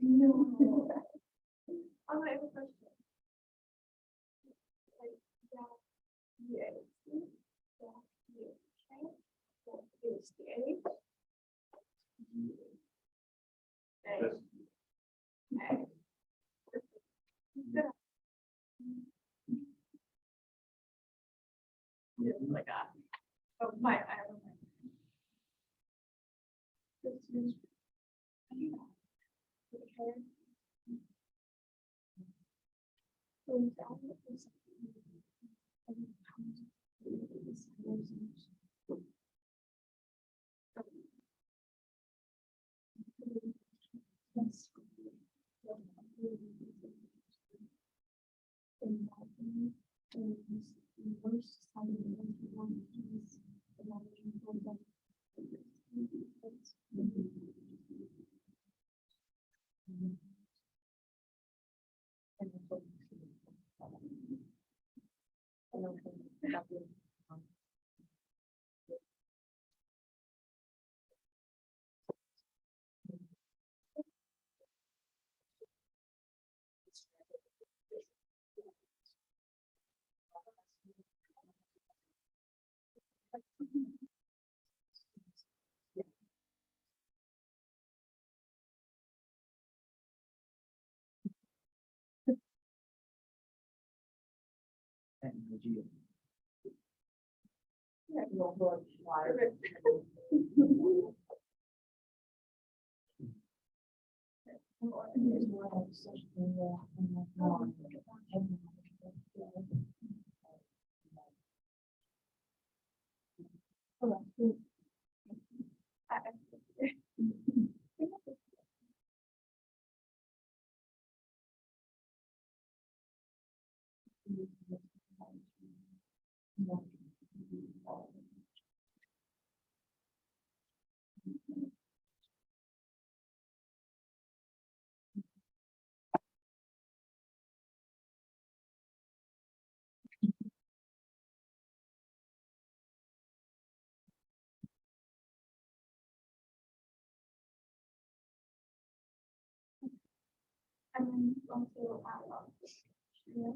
No. I have a question. Like, that, yes, that, yes, okay, that is the age. Like oh my, I don't know. And then also, yeah.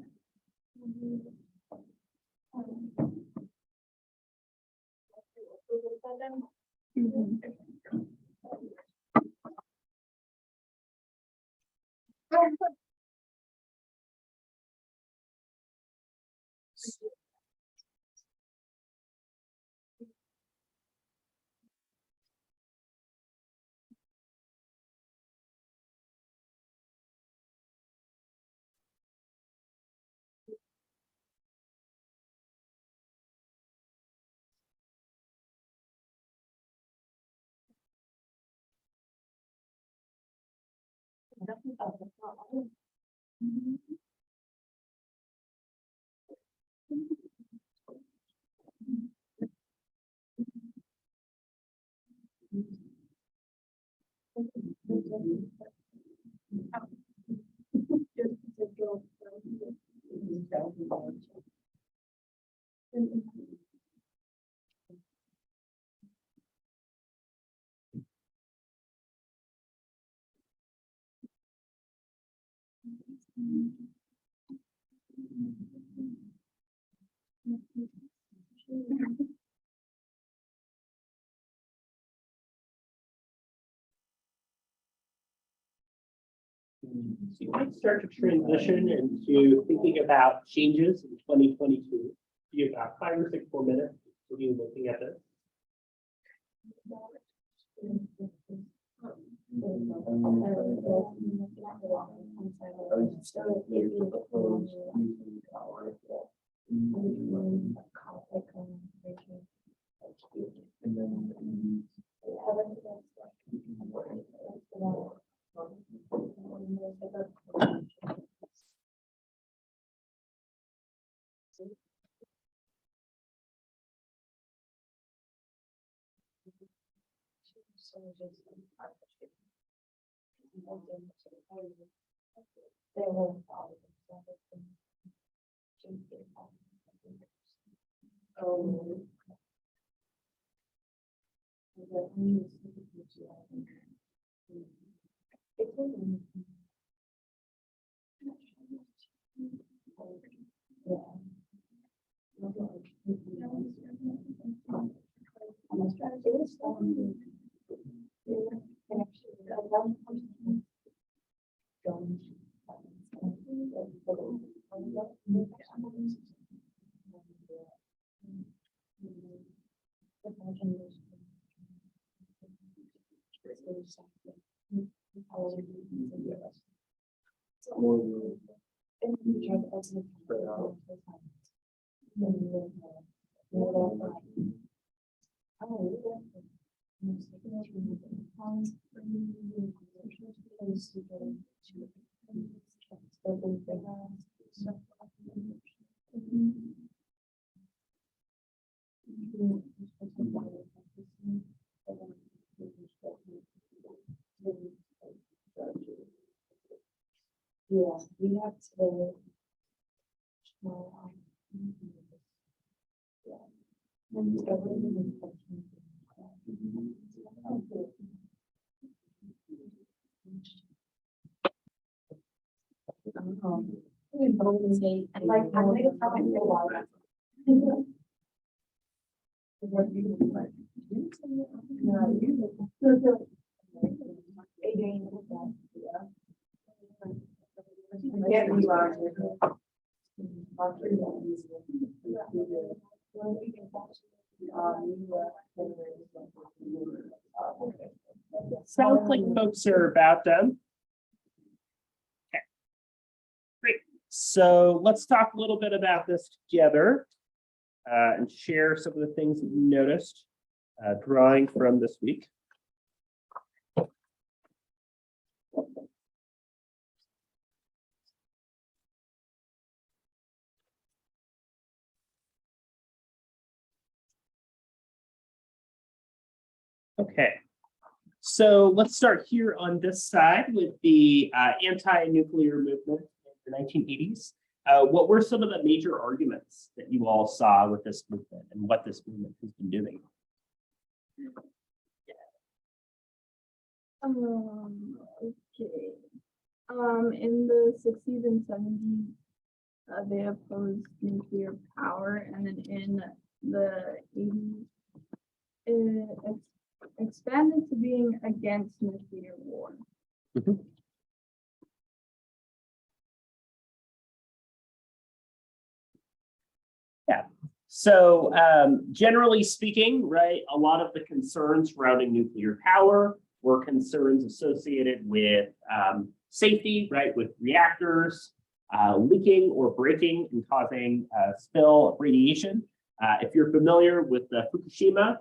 So you might start to transition into thinking about changes in 2022. You have about 5 or 6 more minutes to be looking at this. Yeah, we have to. And like, I'm gonna tell my water. Yeah, you are. Sounds like folks are about done. Okay, great. So let's talk a little bit about this together and share some of the things that you noticed drawing from this week. Okay, so let's start here on this side with the anti-nuclear movement in the 1980s. What were some of the major arguments that you all saw with this movement and what this movement has been doing? Okay. In the 60s and 70s, they opposed nuclear power, and then in the 80s, it expanded to being against nuclear war. Yeah. So generally speaking, right, a lot of the concerns surrounding nuclear power were concerns associated with safety, right, with reactors leaking or breaking and causing a spill of radiation. If you're familiar with the Fukushima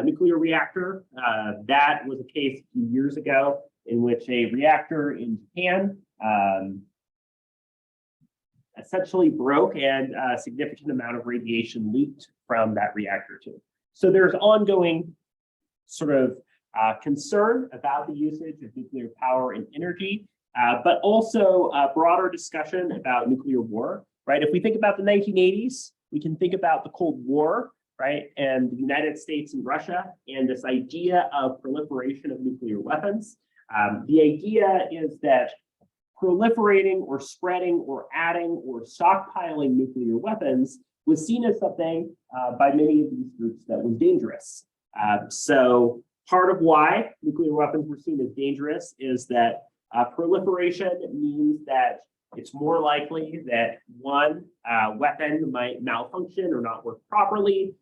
nuclear reactor, that was a case a few years ago in which a reactor in Japan essentially broke and a significant amount of radiation leaked from that reactor too. So there's ongoing sort of concern about the usage of nuclear power and energy, but also a broader discussion about nuclear war, right? If we think about the 1980s, we can think about the Cold War, right? And the United States and Russia, and this idea of proliferation of nuclear weapons. The idea is that proliferating or spreading or adding or stockpiling nuclear weapons was seen as something by many of these groups that was dangerous. So part of why nuclear weapons were seen as dangerous is that proliferation means that it's more likely that one weapon might malfunction or not work properly.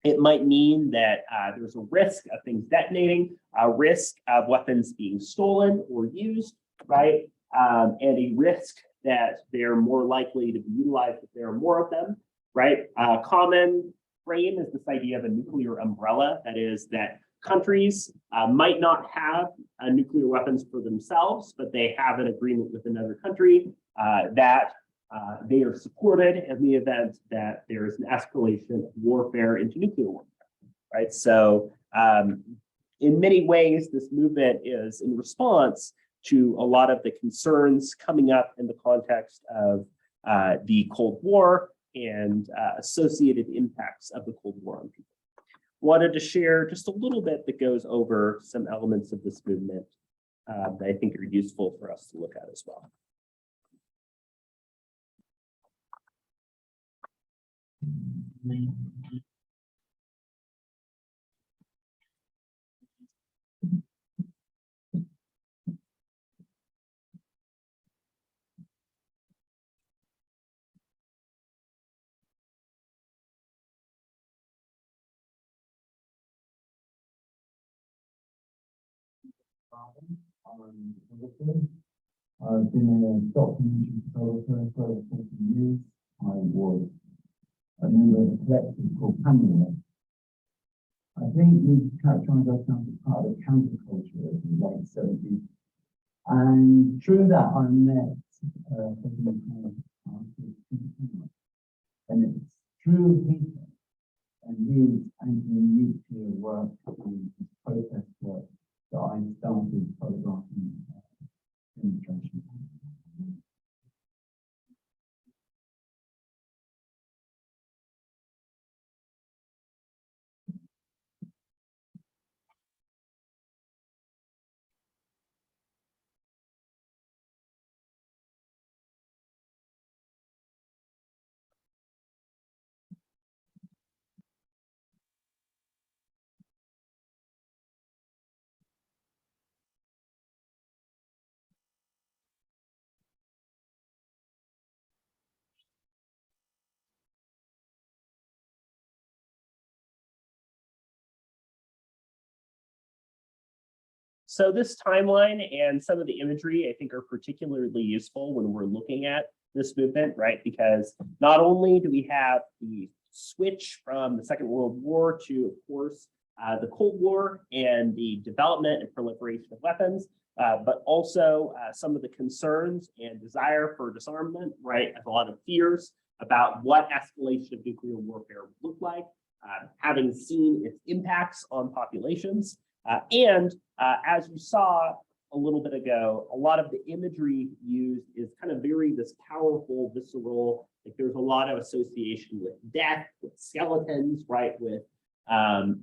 It might mean that there's a risk of things detonating, a risk of weapons being stolen or used, right? And a risk that they're more likely to be utilized if there are more of them, right? Common frame is this idea of a nuclear umbrella. That is that countries might not have nuclear weapons for themselves, but they have an agreement with another country that they are supported in the event that there is an escalation of warfare into nuclear warfare, right? So in many ways, this movement is in response to a lot of the concerns coming up in the context of the Cold War and associated impacts of the Cold War on people. Wanted to share just a little bit that goes over some elements of this movement that I think are useful for us to look at as well. I've been a documentary photographer for over 40 years. I was a member of a collective called Camera. I think we characterize ourselves as part of the counterculture of the late 70s. And through that, I met something called and it's through Peter and his anti-nuclear work and his protest work that I started photographing demonstrations. So this timeline and some of the imagery, I think, are particularly useful when we're looking at this movement, right? Because not only do we have the switch from the Second World War to, of course, the Cold War and the development and proliferation of weapons, but also some of the concerns and desire for disarmament, right? As a lot of fears about what escalation of nuclear warfare would look like, having seen its impacts on populations. And as you saw a little bit ago, a lot of the imagery used is kind of very this powerful, visceral, like there's a lot of association with death, with skeletons, right? With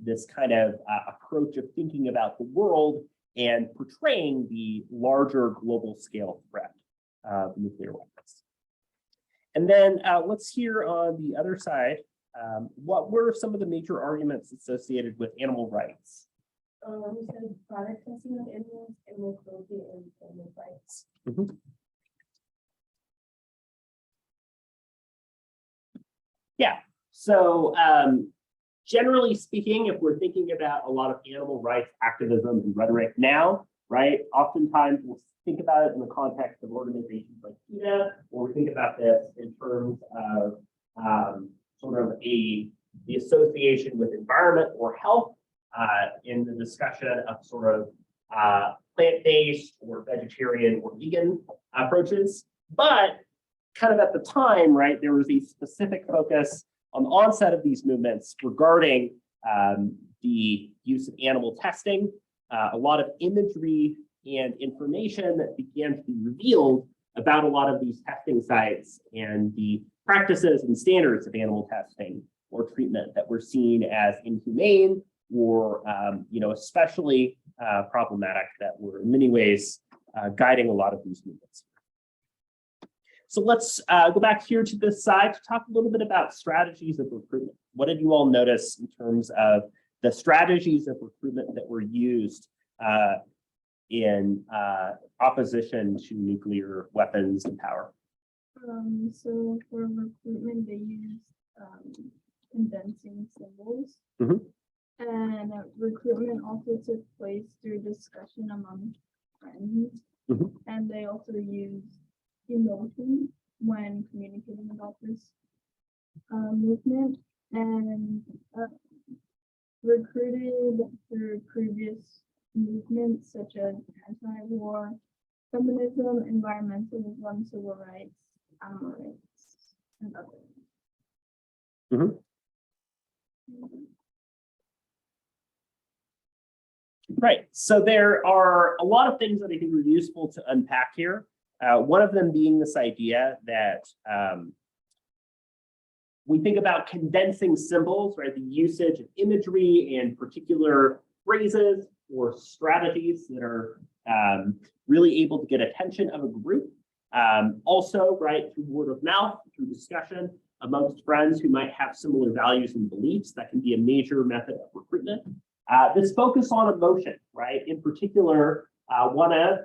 this kind of approach of thinking about the world and portraying the larger global scale threat of nuclear weapons. And then let's hear on the other side, what were some of the major arguments associated with animal rights? We said product testing of animals, animal cruelty, and animal rights. Yeah, so generally speaking, if we're thinking about a lot of animal rights activism and rhetoric now, right, oftentimes we'll think about it in the context of organizations like PETA, or we think about this in terms of sort of the association with environment or health in the discussion of sort of plant-based or vegetarian or vegan approaches. But kind of at the time, right, there was a specific focus on the onset of these movements regarding the use of animal testing, a lot of imagery and information that began to be revealed about a lot of these testing sites and the practices and standards of animal testing or treatment that were seen as inhumane or especially problematic, that were in many ways guiding a lot of these movements. So let's go back here to this side to talk a little bit about strategies of recruitment. What did you all notice in terms of the strategies of recruitment that were used in opposition to nuclear weapons and power? So for recruitment, they used condensing symbols. Mhm. And recruitment also took place through discussion among friends. Mhm. And they also used emotion when communicating about this movement, and recruited through previous movements such as anti-war, feminism, environmentalism, civil rights, animal rights, and others. Mhm. Right. So there are a lot of things that I think are useful to unpack here. One of them being this idea that we think about condensing symbols, right? The usage of imagery and particular phrases or strategies that are really able to get attention of a group. Also, right, through word of mouth, through discussion amongst friends who might have similar values and beliefs, that can be a major method of recruitment. This focus on emotion, right? In particular, one of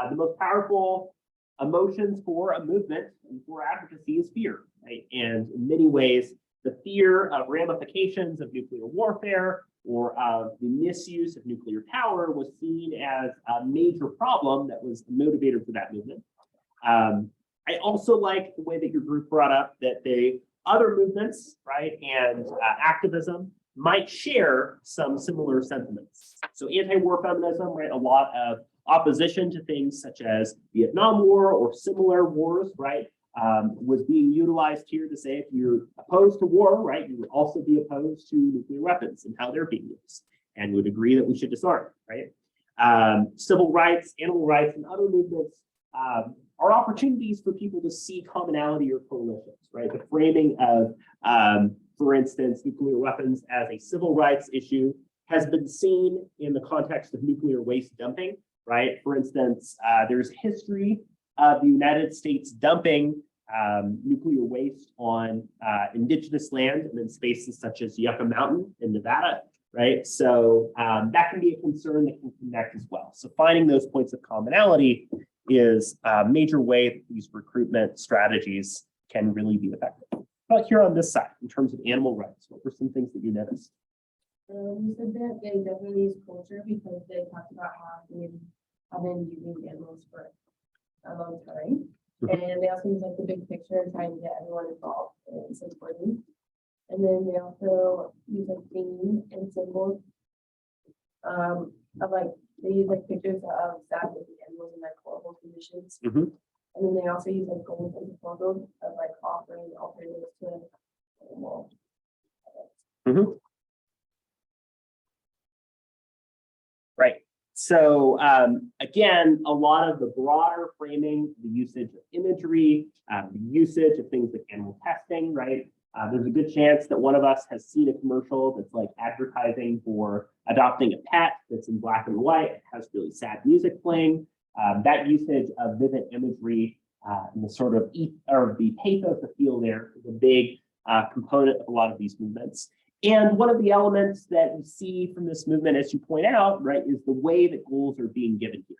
the most powerful emotions for a movement and for advocacy is fear, right? And in many ways, the fear of ramifications of nuclear warfare or of the misuse of nuclear power was seen as a major problem that was the motivator for that movement. I also like the way that your group brought up that the other movements, right, and activism might share some similar sentiments. So anti-war feminism, right, a lot of opposition to things such as Vietnam War or similar wars, right, was being utilized here to say if you're opposed to war, right, you would also be opposed to nuclear weapons and how they're being used, and would agree that we should disarm, right? Civil rights, animal rights, and other movements are opportunities for people to see commonality or coalitions, right? The framing of, for instance, nuclear weapons as a civil rights issue has been seen in the context of nuclear waste dumping, right? For instance, there's history of the United States dumping nuclear waste on indigenous land and in spaces such as Yucca Mountain in Nevada, right? So that can be a concern that can connect as well. So finding those points of commonality is a major way that these recruitment strategies can really be effective. But here on this side, in terms of animal rights, what were some things that you noticed? You said that they definitely use culture because they talked about how they have been using animals for a long time. And they also use like the big picture and trying to get everyone involved and supporting. And then they also use like themes and symbols. Of like, they use like pictures of sad with the animals in like horrible conditions. Mhm. And then they also use like goals and proposals of like offering alternatives to animal. Mhm. Right. So again, a lot of the broader framing, the usage of imagery, the usage of things like animal testing, right? There's a good chance that one of us has seen a commercial that's like advertising for adopting a pet that's in black and white, it has really sad music playing. That usage of vivid imagery and the sort of or the pathos of feel there is a big component of a lot of these movements. And one of the elements that we see from this movement, as you point out, right, is the way that goals are being given here.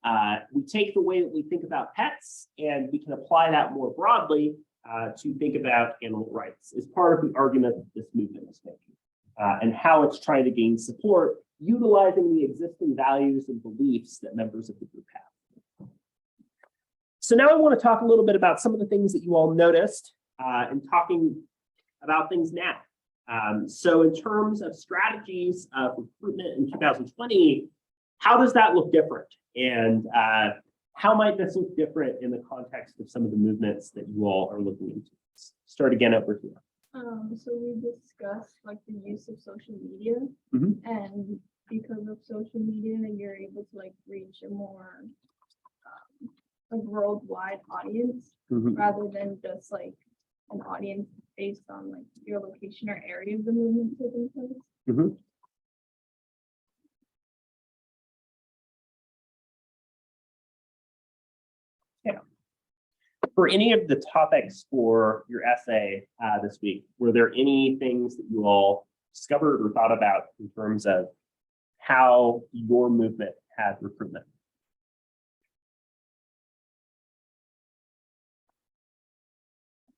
That we take the way that we think about pets and we can apply that more broadly to think about animal rights as part of the argument that this movement is making and how it's trying to gain support, utilizing the existing values and beliefs that members of the group have. So now I want to talk a little bit about some of the things that you all noticed and talking about things now. So in terms of strategies of recruitment in 2020, how does that look different? And how might this look different in the context of some of the movements that you all are looking into? Let's start again over here. So we discussed like the use of social media, Mhm. and because of social media, you're able to like reach a more like worldwide audience Mhm. rather than just like an audience based on like your location or area of the movement taking place. Mhm. Yeah. For any of the topics for your essay this week, were there any things that you all discovered or thought about in terms of how your movement had recruitment?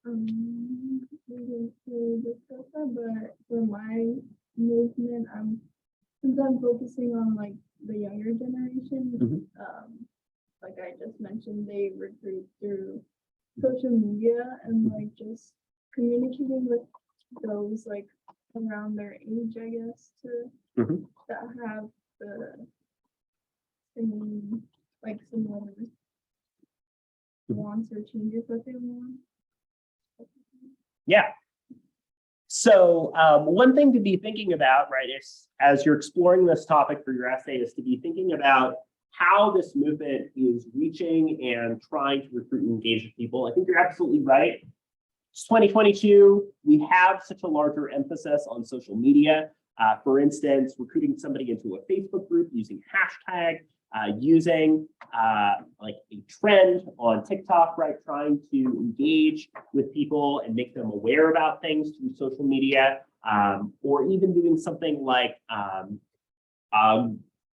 We didn't really discuss that, but for my movement, since I'm focusing on like the younger generation, Mhm. like I just mentioned, they recruit through social media and like just communicating with those like around their age, I guess, to Mhm. that have the same like similar wants or changes that they want. Yeah. So one thing to be thinking about, right, is as you're exploring this topic for your essay, is to be thinking about how this movement is reaching and trying to recruit and engage with people. I think you're absolutely right. It's 2022. We have such a larger emphasis on social media. For instance, recruiting somebody into a Facebook group using hashtag, using like a trend on TikTok, right? Trying to engage with people and make them aware about things through social media, or even doing something like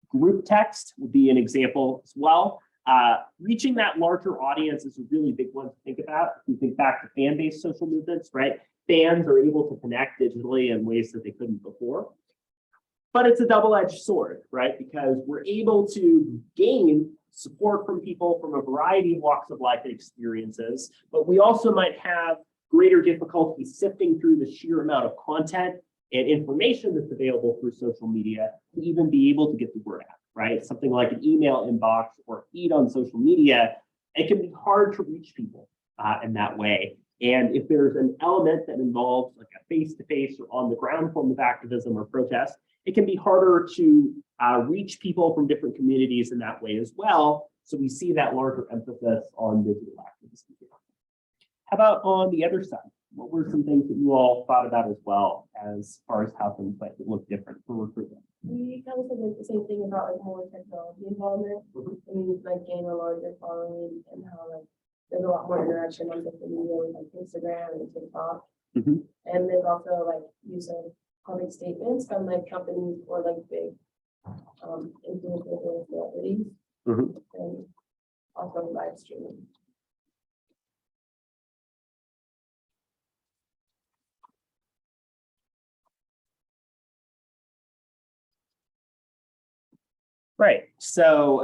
group text would be an example as well. Reaching that larger audience is a really big one to think about. If we think back to fan-based social movements, right? Fans are able to connect digitally in ways that they couldn't before. But it's a double-edged sword, right? Because we're able to gain support from people from a variety of walks of life and experiences, but we also might have greater difficulty sifting through the sheer amount of content and information that's available through social media to even be able to get the word out, right? Something like an email inbox or feed on social media, it can be hard to reach people in that way. And if there's an element that involves like a face-to-face or on-the-ground form of activism or protest, it can be harder to reach people from different communities in that way as well. So we see that larger emphasis on digital activism. How about on the other side? What were some things that you all thought about as well as far as how things might look different for recruitment? We kind of said like the same thing about like more technology involvement. I mean, like gain a larger following and how like there's a lot more interaction on social media with like Instagram and TikTok. Mhm. And there's also like use of public statements from like companies or like big influencers or celebrities, Mhm. and also live streaming. Right. So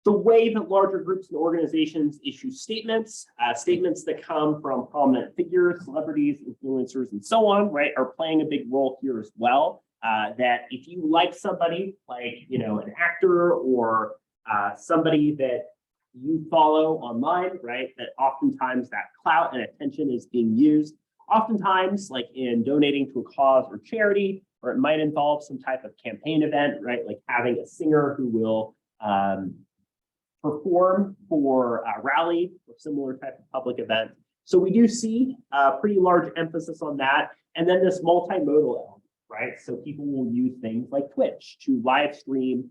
the way that larger groups and organizations issue statements, statements that come from prominent figures, celebrities, influencers, and so on, right, are playing a big role here as well. That if you like somebody, like, you know, an actor or somebody that you follow online, right, that oftentimes that clout and attention is being used, oftentimes like in donating to a cause or charity, or it might involve some type of campaign event, right, like having a singer who will perform for a rally or similar type of public event. So we do see a pretty large emphasis on that. And then this multimodal element, right? So people will use things like Twitch to live stream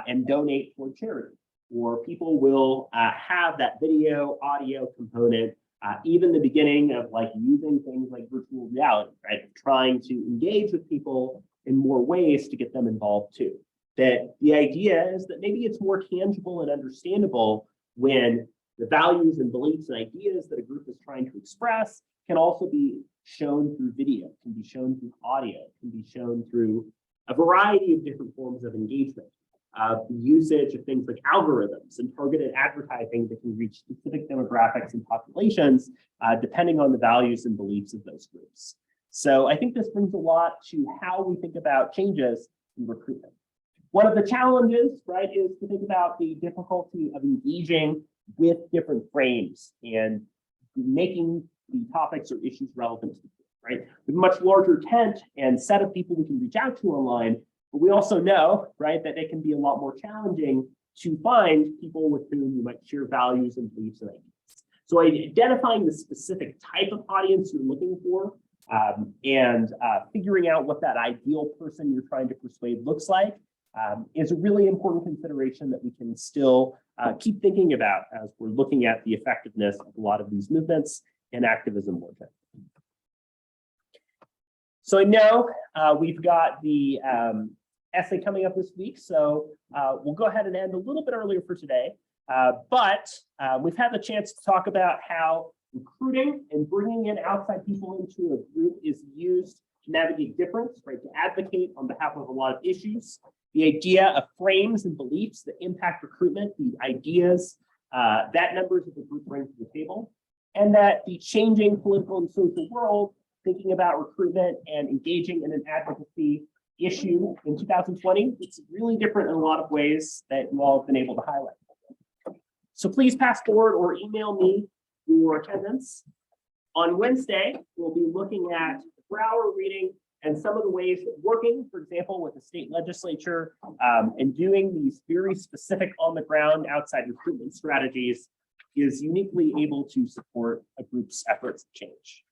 and donate for charity, or people will have that video, audio component, even the beginning of like using things like virtual reality, right? Trying to engage with people in more ways to get them involved too. That the idea is that maybe it's more tangible and understandable when the values and beliefs and ideas that a group is trying to express can also be shown through video, can be shown through audio, can be shown through a variety of different forms of engagement. The usage of things like algorithms and targeted advertising that can reach specific demographics and populations, depending on the values and beliefs of those groups. So I think this brings a lot to how we think about changes in recruitment. One of the challenges, right, is to think about the difficulty of engaging with different frames and making the topics or issues relevant to the group, right? With a much larger tent and set of people we can reach out to online, but we also know, right, that it can be a lot more challenging to find people with whom you might share values and beliefs and ideas. So identifying the specific type of audience you're looking for and figuring out what that ideal person you're trying to persuade looks like is a really important consideration that we can still keep thinking about as we're looking at the effectiveness of a lot of these movements and activism more generally. So I know we've got the essay coming up this week, so we'll go ahead and end a little bit earlier for today. But we've had the chance to talk about how recruiting and bringing in outside people into a group is used to navigate difference, right? To advocate on behalf of a lot of issues. The idea of frames and beliefs that impact recruitment, the ideas that members of the group bring to the table, and that the changing political and social world, thinking about recruitment and engaging in an advocacy issue in 2020, it's really different in a lot of ways that you all have been able to highlight. So please pass forward or email me your attendance. On Wednesday, we'll be looking at the Brouwer reading and some of the ways that working, for example, with the state legislature and doing these very specific on the ground outside recruitment strategies is uniquely able to support a group's efforts of change.